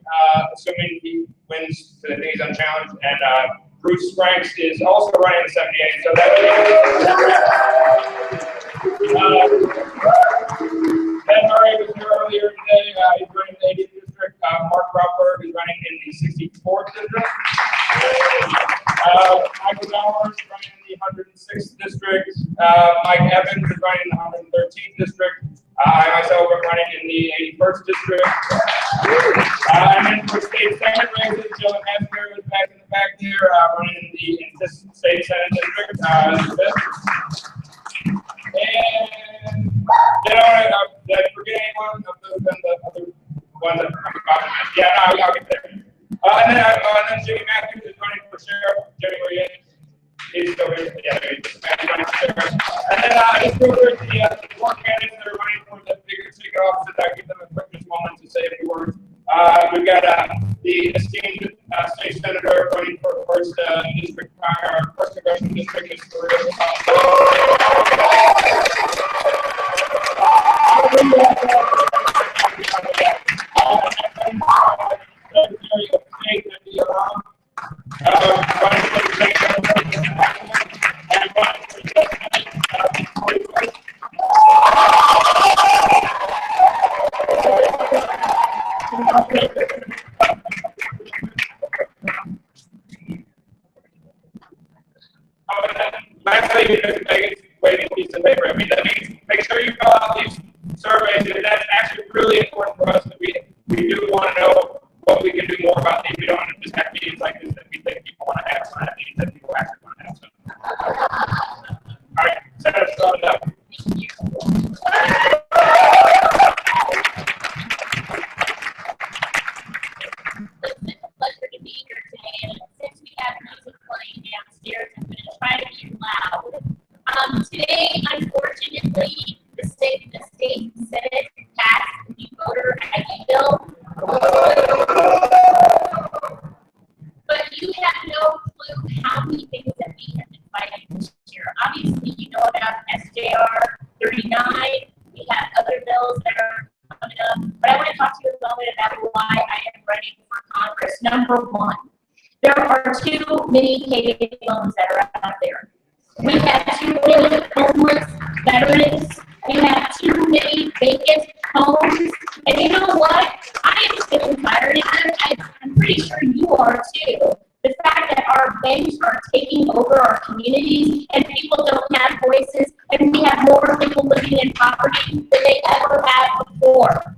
assuming he wins, because I think he's unchallenged. And Bruce Franks is also running in the 78th, so Ben Murray was here earlier today. He's running in the 80th district. Mark Rothberg is running in the 64th district. Michael Dowers is running in the 106th district. Mike Evans is running in the 113th district. I myself am running in the 81st district. And then for state senate races, Joe Asbury was back in the back there, running in the state senate district. And did I forget anyone other than the other ones that I'm about? Yeah, no, I'll get there. And then Jimmy Matthews is running for sheriff. Jimmy, where you at? He's still here. Yeah, there he is. And then just real quick, the four candidates that are running for the bigger ticket offices, I give them a quick just moment to say a few words. We've got the esteemed state senator running for first district, our first congressional district is make sure you fill out these surveys, and that's actually really important for us. That we do want to know what we can do more about these. We don't want to just have meetings like this that we think people want to have, so have meetings that people actually want to have. So. All right, Senator, start it up. It's a pleasure to be here today, and since we have music playing downstairs, I'm going to try to be loud. Today, unfortunately, the state Senate passed the voter ID bill. But you have no clue how many things that we have been fighting this year. Obviously, you know about SJR 39. We have other bills that are coming up. But I want to talk to you a moment about why I am running for Congress. Number one, there are too many payday loans that are out there. We have too many homeless veterans. We have too many vacant homes. And you know what? I am sick and tired of it. I'm pretty sure you are too. The fact that our banks are taking over our communities and people don't have voices, and we have more people living in poverty than they ever have before.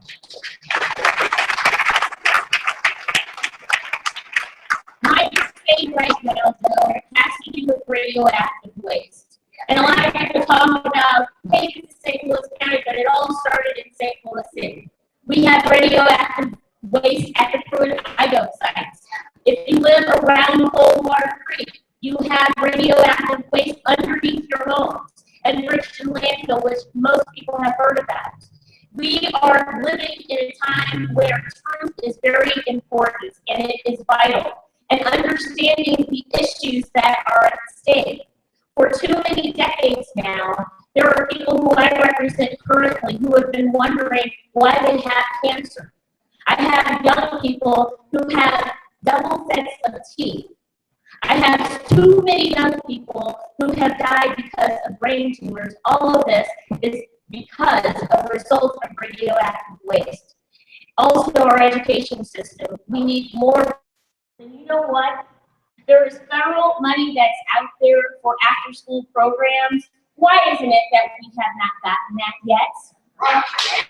My state right now, though, has to do with radioactive waste. And a lot of people talk about, hey, this is St. Louis County, but it all started in St. Louis City. We have radioactive waste at the Pruitt Idaho sites. If you live around Coldwater Creek, you have radioactive waste underneath your homes. And Richmond Landfill, which most people have heard about. We are living in a time where truth is very important and it is vital. And understanding the issues that are at stake. For too many decades now, there are people who I represent currently who have been wondering why they have cancer. I have young people who have double sets of teeth. I have too many young people who have died because of brain tumors. All of this is because of the results of radioactive waste. Also, our education system. We need more. And you know what? There is federal money that's out there for after-school programs. Why isn't it that we have not gotten that yet?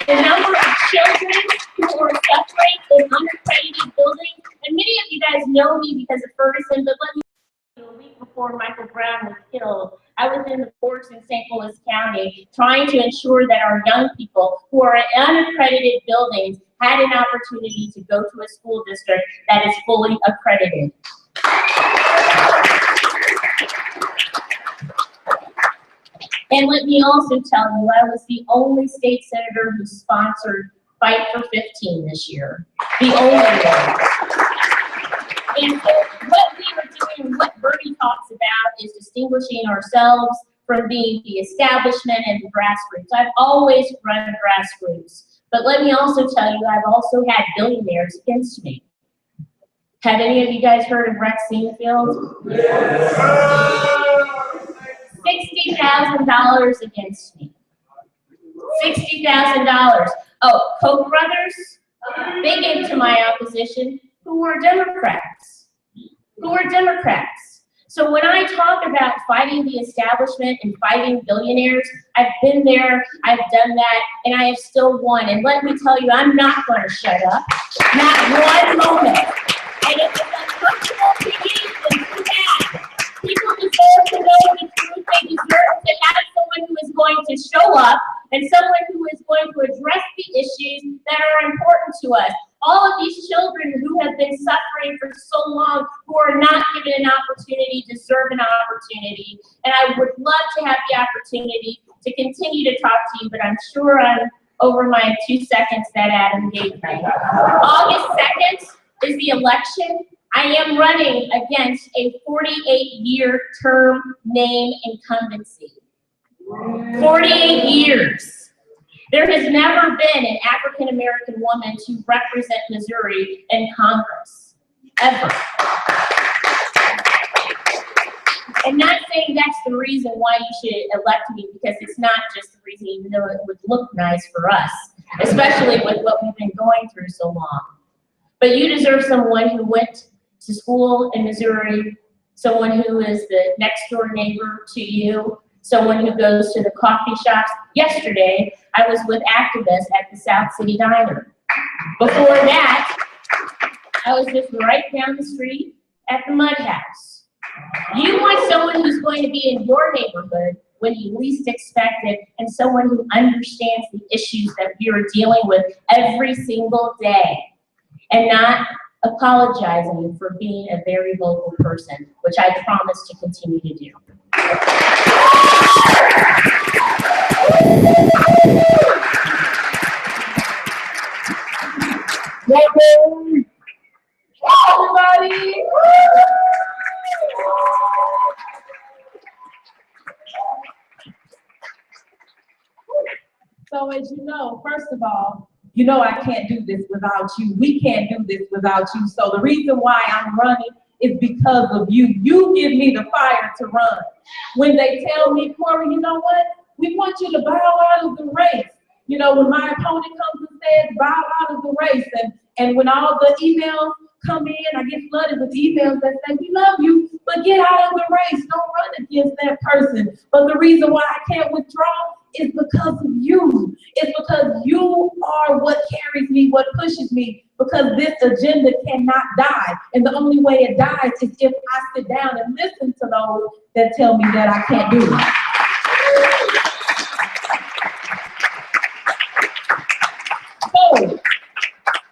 The number of children who are suffering in undercredited buildings, and many of you guys know me because of Ferguson, but let me a week before before Michael Brown was killed, I was in the courts in St. Louis County trying to ensure that our young people who are in unaccredited buildings had an opportunity to go to a school district that is fully accredited. And let me also tell you, I was the only state senator who sponsored Fight for 15 this year. The only one. And so what we are doing, what Bernie talks about, is distinguishing ourselves from being the establishment and the grassroots. I've always run grassroots. But let me also tell you, I've also had billionaires against me. Have any of you guys heard of Rex Seenfield? $60,000 against me. $60,000. Oh, Koch brothers, they gave to my opposition, who were Democrats. So when I talk about fighting the establishment and fighting billionaires, I've been there, I've done that, and I have still won. And let me tell you, I'm not going to shut up. Not one moment. And if it's uncomfortable to you, then too bad. People deserve to know the truth. They deserve to have someone who is going to show up and someone who is going to address the issues that are important to us. All of these children who have been suffering for so long, who are not given an opportunity, deserve an opportunity. And I would love to have the opportunity to continue to talk to you, but I'm sure I'm over my 2 seconds that Adam gave me. August 2nd is the election. I am running against a 48-year term name incumbency. 48 years. There has never been an African-American woman to represent Missouri in Congress, ever. I'm not saying that's the reason why you should elect me, because it's not just the reason, even though it would look nice for us, especially with what we've been going through so long. But you deserve someone who went to school in Missouri, someone who is the next door neighbor to you, someone who goes to the coffee shops. Yesterday, I was with activists at the South City Diner. Before that, I was just right down the street at the Mud House. You want someone who's going to be in your neighborhood when you least expect it, and someone who understands the issues that we are dealing with every single day, and not apologizing for being a very local person, which I promise to continue to do. Everybody! So as you know, first of all, you know I can't do this without you. We can't do this without you. So the reason why I'm running is because of you. You give me the fire to run. When they tell me, Corey, you know what? We want you to bow out of the race. You know, when my opponent comes and says, bow out of the race, and when all the emails come in, I get flooded with emails that say, we love you, but get out of the race. Don't run against that person. But the reason why I can't withdraw is because of you. It's because you are what carries me, what pushes me, because this agenda cannot die. And the only way it dies is if I sit down and listen to those that tell me that I can't do it. So,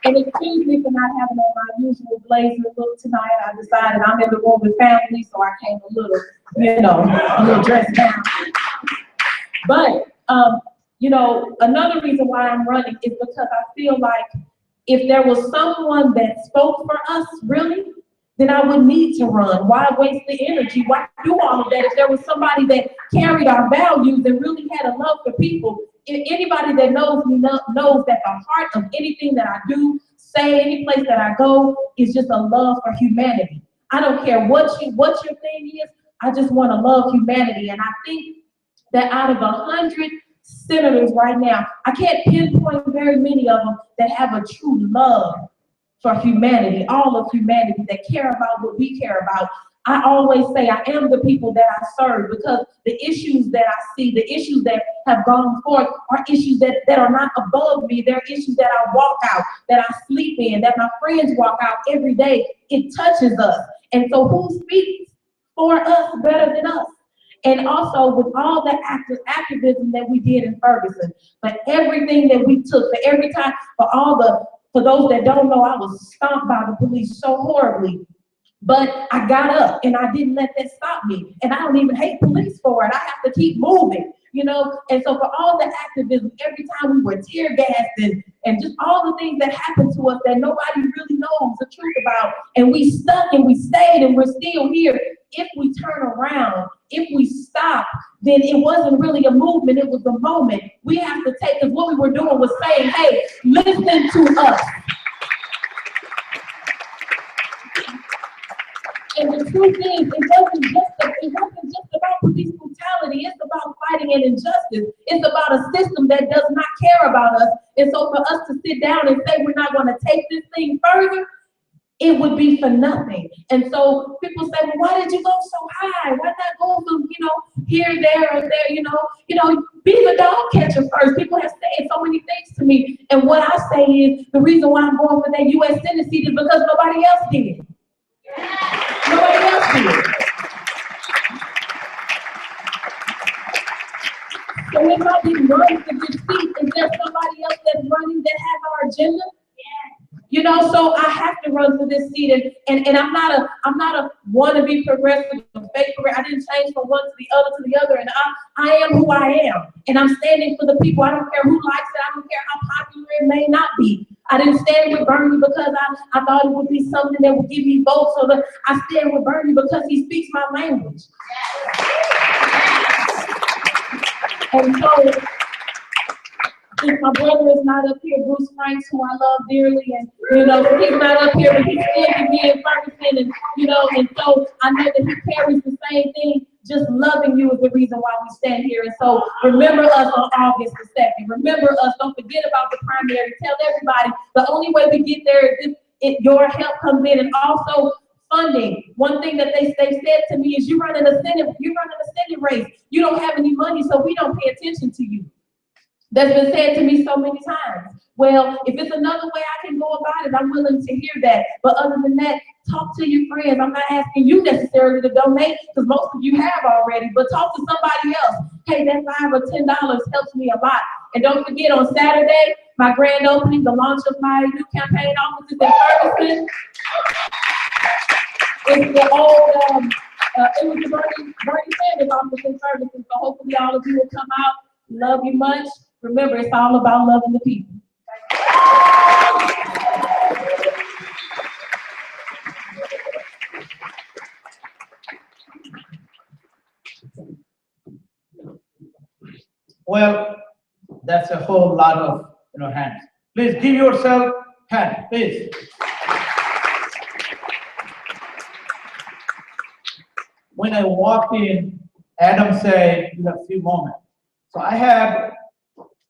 and excuse me for not having on my usual blazer look tonight. I decided I'm in the room with family, so I came a little, a little dressed down. But, another reason why I'm running is because I feel like if there was someone that spoke for us, really, then I would need to run. Why waste the energy? Why do all of that? If there was somebody that carried our values and really had a love for people, anybody that knows me knows that the heart of anything that I do, say, any place that I go, is just a love for humanity. I don't care what your thing is. I just want to love humanity. And I think that out of 100 senators right now, I can't pinpoint very many of them that have a true love for humanity, all of humanity, that care about what we care about. I always say I am the people that I serve, because the issues that I see, the issues that have gone forth are issues that are not above me. They're issues that I walk out, that I sleep in, that my friends walk out every day. It touches us. And so who speaks for us better than us. And also with all the activism that we did in Ferguson, for everything that we took, for every time, for those that don't know, I was stomped by the police so horribly. But I got up and I didn't let that stop me. And I don't even hate police for it. I have to keep moving, you know? And so for all the activism, every time we were tear gassed and just all the things that happened to us that nobody really knows the truth about, and we stuck and we stayed and we're still here. If we turn around, if we stop, then it wasn't really a movement, it was a moment. We have to take, because what we were doing was saying, hey, listen to us. And the truth is, it wasn't just about police brutality. It's about fighting an injustice. It's about a system that does not care about us. And so for us to sit down and say we're not going to take this thing further, it would be for nothing. And so people say, well, why did you go so high? Why not go from, here, there, or there, be the dog catcher first. People have said so many things to me. And what I say is, the reason why I'm going for that U.S. Senate seat is because nobody else did. Nobody else did. So if I didn't run for this seat, is there somebody else that's running that has our agenda? So I have to run for this seat, and I'm not a wannabe progressive, fake progressive. I didn't change from one to the other, and I am who I am, and I'm standing for the people. I don't care who likes it. I don't care how popular it may not be. I didn't stand with Bernie because I thought it would be something that would give me votes, so that I stand with Bernie because he speaks my language. And so, if my brother is not up here, Bruce Franks, who I love dearly, and he's not up here, but he's still to me in Ferguson, and and so I know that he carries the same thing. Just loving you is the reason why we stand here. And so remember us on August the 2nd. Remember us. Don't forget about the primary. Tell everybody the only way we get there is if your help comes in, and also funding. One thing that they said to me is, you're running a Senate race. You don't have any money, so we don't pay attention to you. That's been said to me so many times. Well, if it's another way I can go about it, I'm willing to hear that. But other than that, talk to your friends. I'm not asking you necessarily to donate, because most of you have already, but talk to somebody else. Hey, that $5 or $10 helps me a lot. And don't forget, on Saturday, my grand opening, the launch of my new campaign offices in Ferguson. It's the old, it was the Bernie Sanders office in Ferguson, so hopefully all of you will come out. Love you much. Remember, it's all about loving the people. Well, that's a whole lot of hands. Please give yourself hand, please. When I walked in, Adam said, you have a few moments. So I had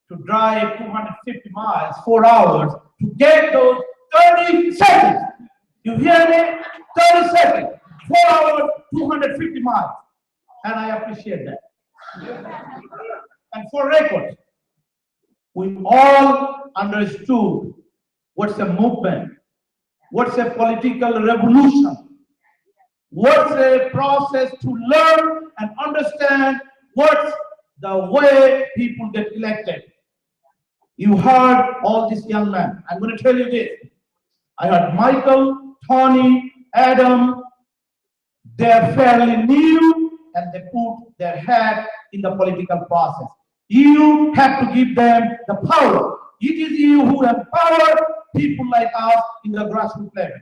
to drive 250 miles, 4 hours, to get those 30 seconds. You hear me? 30 seconds, 4 hours, 250 miles. And I appreciate that. And for record, we all understood what's a movement, what's a political revolution, what's a process to learn and understand what's the way people get elected. You heard all these young men. I'm going to tell you this. I heard Michael, Tony, Adam. They're fairly new, and they put their head in the political process. You have to give them the power. It is you who empower people like us in the grassroots level.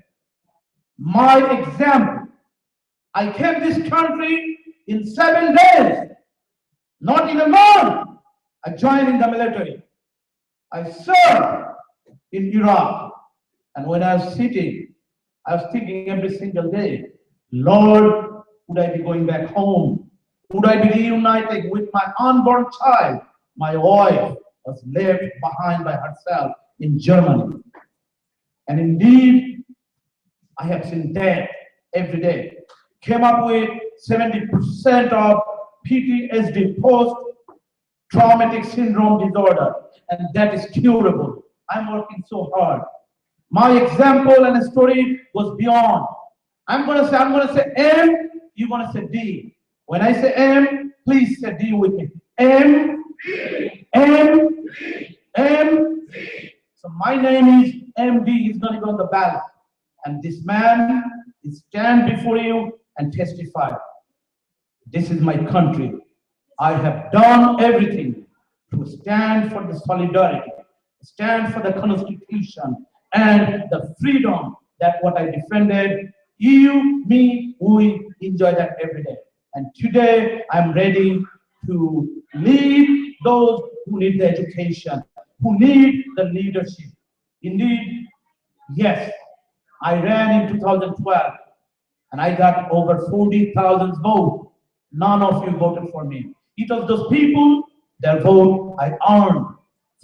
My example, I came to this country in 7 days, not in a month. I joined in the military. I served in Iraq. And when I was sitting, I was thinking every single day, Lord, would I be going back home? Would I be reunited with my unborn child? My wife was left behind by herself in Germany. And indeed, I have seen death every day. Came up with 70% of PTSD, post-traumatic syndrome disorder, and that is curable. I'm working so hard. My example and story was beyond. I'm gonna say, M you're gonna say D. When I say M, please say D with me. M, M, M. So my name is MD, is gonna go on the ballot. And this man is stand before you and testify. This is my country. I have done everything to stand for the solidarity, stand for the Constitution and the freedom that what I defended. You, me, we enjoy that every day. And today I'm ready to lead those who need the education, who need the leadership. Indeed, yes, I ran in 2012 and I got over 40,000 votes. None of you voted for me. It was those people, their vote I earned.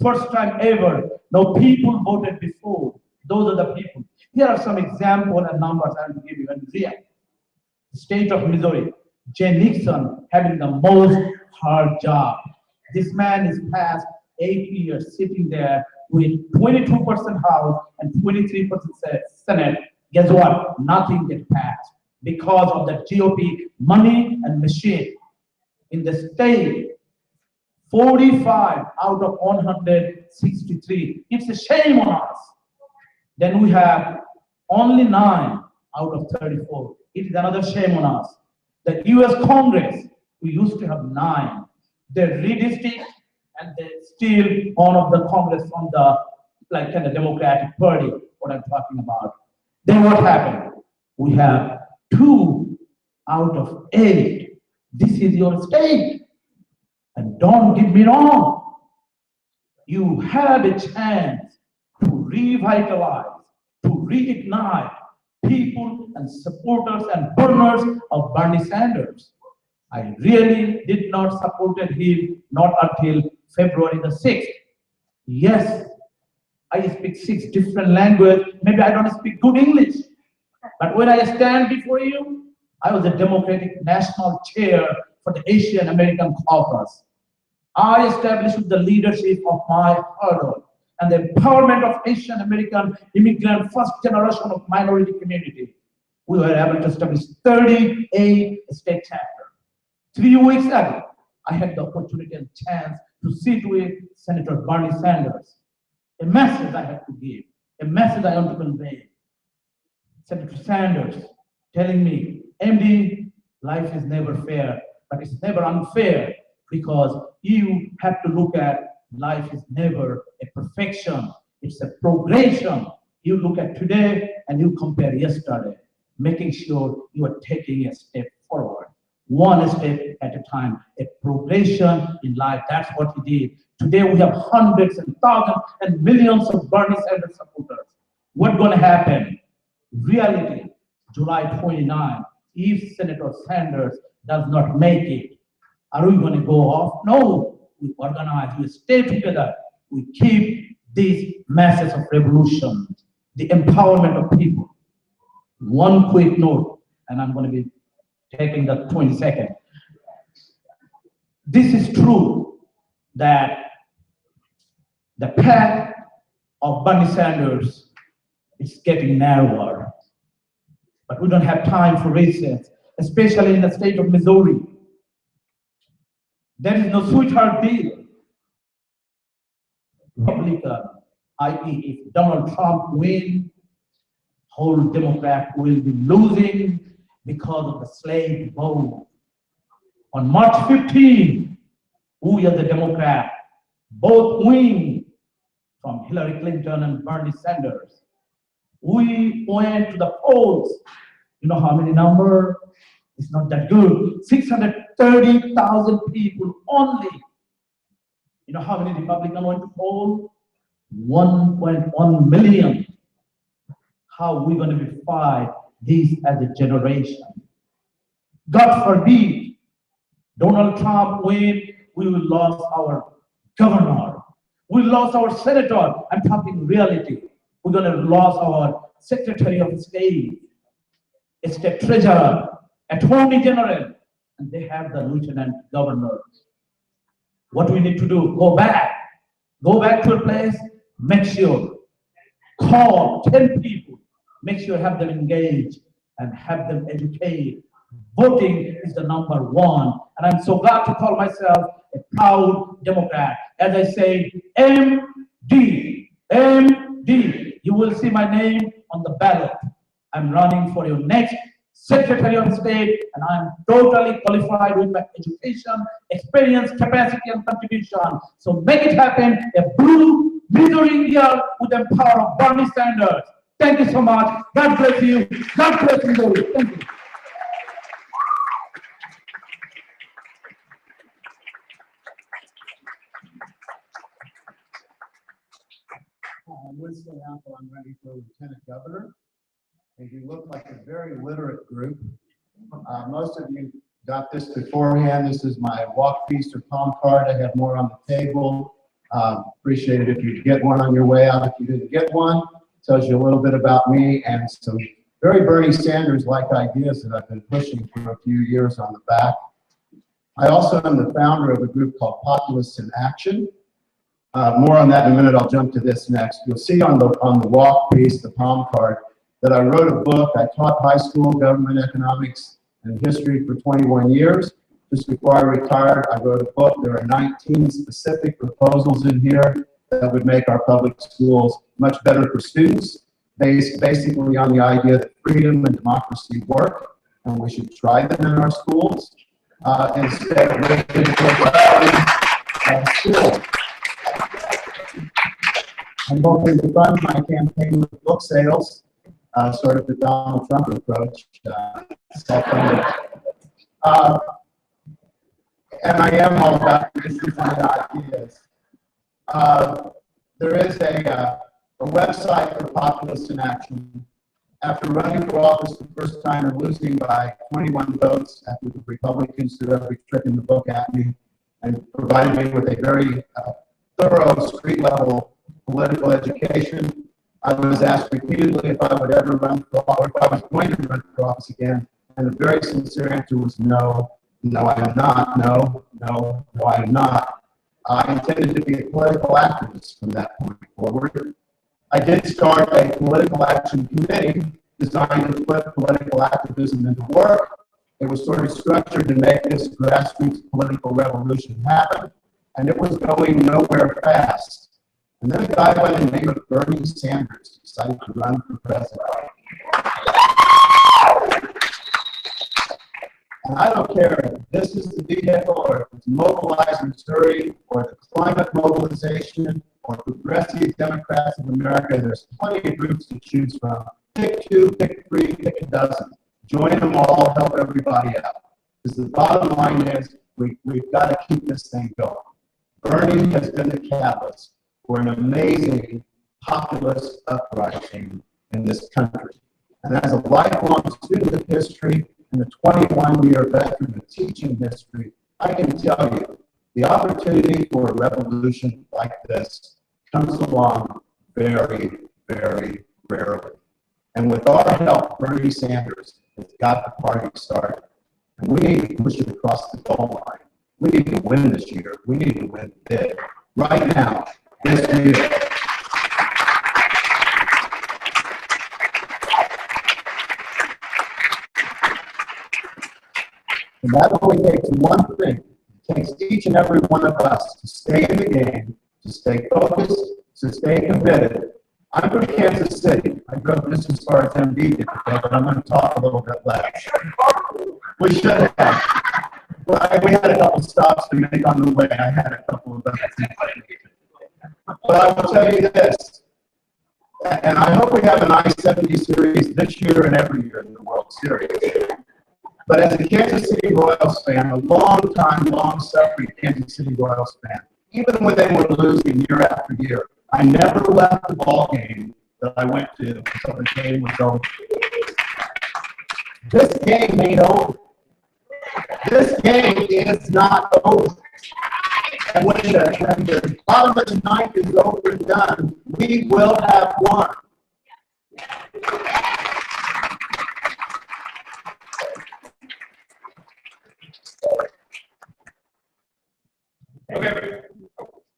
First time ever, no people voted before. Those are the people. Here are some examples and numbers I will give you. And real. State of Missouri, Jay Nixon having the most hard job. This man is past 8 years sitting there with 22% House and 23% Senate. Guess what? Nothing gets passed because of the GOP money and machine. In the state, 45 out of 163. It's a shame on us. Then we have only 9 out of 34. It is another shame on us. The US Congress, we used to have 9. They redistricted and they steal one of the Congress from the kind of Democratic Party, what I'm talking about. Then what happened? We have 2 out of 8. This is your state. And don't get me wrong. You have a chance to revitalize, to reignite people and supporters and burners of Bernie Sanders. I really did not support him not until February the 6th. Yes, I speak 6 different languages. Maybe I don't speak good English. But when I stand before you, I was a Democratic National Chair for the Asian American Caucus. I established the leadership of my hurdle and the empowerment of Asian American immigrant first generation of minority community. We were able to establish 38 state chapters. 3 weeks ago, I had the opportunity and chance to sit with Senator Bernie Sanders. A message I have to give, a message I want to convey. Senator Sanders telling me, MD, life is never fair, but it's never unfair because you have to look at life is never a perfection. It's a progression. You look at today and you compare yesterday, making sure you are taking a step forward. One step at a time, a progression in life. That's what he did. Today we have hundreds and thousands and millions of Bernie Sanders supporters. What's going to happen? Reality, July 29, if Senator Sanders does not make it, are we going to go off? No, we organize, we stay together, we keep these masses of revolution, the empowerment of people. One quick note, and I'm going to be taking the 20 seconds. This is true that the path of Bernie Sanders is getting narrower, but we don't have time for races, especially in the state of Missouri. There is no sweetheart deal. Republican, i.e., if Donald Trump wins, whole Democrat will be losing because of the slave vote. On March 15, we as the Democrat, both win from Hillary Clinton and Bernie Sanders. We went to the polls. You know how many number? It's not that good. 630,000 people only. You know how many Republicans went to poll? 1.1 million. How are we going to be fight this as a generation? God forbid, Donald Trump win, we will lose our governor. We lost our senator. I'm talking reality. We're going to lose our Secretary of State, State Treasurer, Attorney General, and they have the Lieutenant Governor. What we need to do? Go back to a place, make sure, call 10 people, make sure have them engaged and have them educated. voting is the number one. And I'm so glad to call myself a proud Democrat. As I say, MD, MD, you will see my name on the ballot. I'm running for your next Secretary of State, and I'm totally qualified with my education, experience, capacity, and contribution. So make it happen. A blue Missouri India with the power of Bernie Sanders. Thank you so much. God bless you. God bless Missouri. Thank you. I'm Winston Apple. I'm running for Lieutenant Governor. And you look like a very literate group. Most of you got this beforehand. This is my walk feast or palm card. I have more on the table. Appreciate it if you get one on your way out. If you didn't get one, tells you a little bit about me and some very Bernie Sanders-like ideas that I've been pushing for a few years on the back. I also am the founder of a group called Populists in Action. More on that in a minute. I'll jump to this next. You'll see on the walk piece, the palm card, that I wrote a book. I taught high school government economics and history for 21 years. Just before I retired, I wrote a book. There are 19 specific proposals in here that would make our public schools much better for students, based basically on the idea that freedom and democracy work, and we should try them in our schools instead of waiting for school. I'm hoping to fund my campaign with book sales, sort of the Donald Trump approach, self-funded. And I am all about issues and ideas. There is a website for Populists in Action. After running for office the first time and losing by 21 votes after the Republicans threw every trick in the book at me and provided me with a very thorough street-level political education, I was asked repeatedly if I would ever run for office, or if I was going to run for office again, and the very sincere answer was no, no I am not, no, no, no I am not. I intended to be a political activist from that point forward. I did start a political action committee designed to put political activism into work. It was sort of structured to make this grassroots political revolution happen, and it was going nowhere fast. And then a guy by the name of Bernie Sanders decided to run for president. And I don't care if this is the vehicle, or if it's Mobilize Missouri, or the climate mobilization, or Progressive Democrats of America. There's plenty of groups to choose from. Pick two, pick three, pick a dozen. Join them all, help everybody out. Because the bottom line is, we've got to keep this thing going. Bernie has been the catalyst for an amazing populist uprising in this country. And as a lifelong student of history and a 21-year veteran of teaching history, I can tell you the opportunity for a revolution like this comes along very, very rarely. And with our help, Bernie Sanders has got the party started. And we need to push it across the goal line. We need to win this year. We need to win big. Right now, this year. And that only takes one thing. It takes each and every one of us to stay in the game, to stay focused, to stay committed. I'm from Kansas City. I drove just as far as MD did today, but I'm going to talk a little bit less. We should have. Well, we had a couple stops to make on the way. I had a couple of them. But I will tell you this, and I hope we have an I-70 series this year and every year in the World Series. But as a Kansas City Royals fan, a long-time, long-suffering Kansas City Royals fan, even when they were losing year after year, I never left the ball game that I went to until the game was over. This game ain't over. This game is not over. And when the bottom of the ninth is over and done, we will have won. Okay.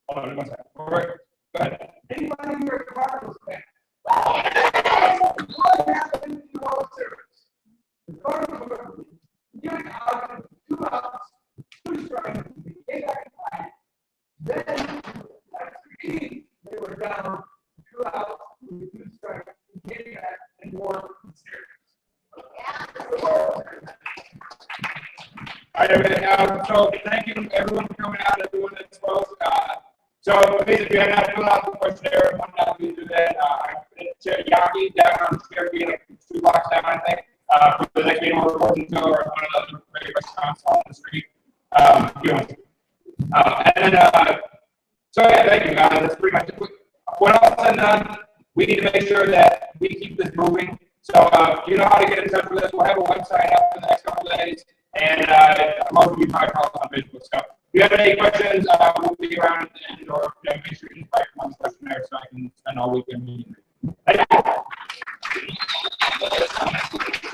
Hold on 1 second. All right. Go ahead. Anybody here a Cardinals fan? What happened in the World Series? The Cardinals 2018, they were down 2 hours. We could start getting that and more All right, so thank you everyone for coming out and doing this, folks. So please, if you have not filled out the questionnaire, one out please do that. Chair Yaki down on the chair, being like 2 blocks down, I think. For the next meeting, we're reporting to or one of the very restaurants on the street. So yeah, thank you, guys. That's pretty much it. When all is said and done, we need to make sure that we keep this moving. So you know how to get in touch with us. We'll have a website up in the next couple of days, and most of you probably follow us on Facebook. So if you have any questions, we'll be around, and or make sure you invite one questionnaire so I can spend all weekend meeting. Thank you.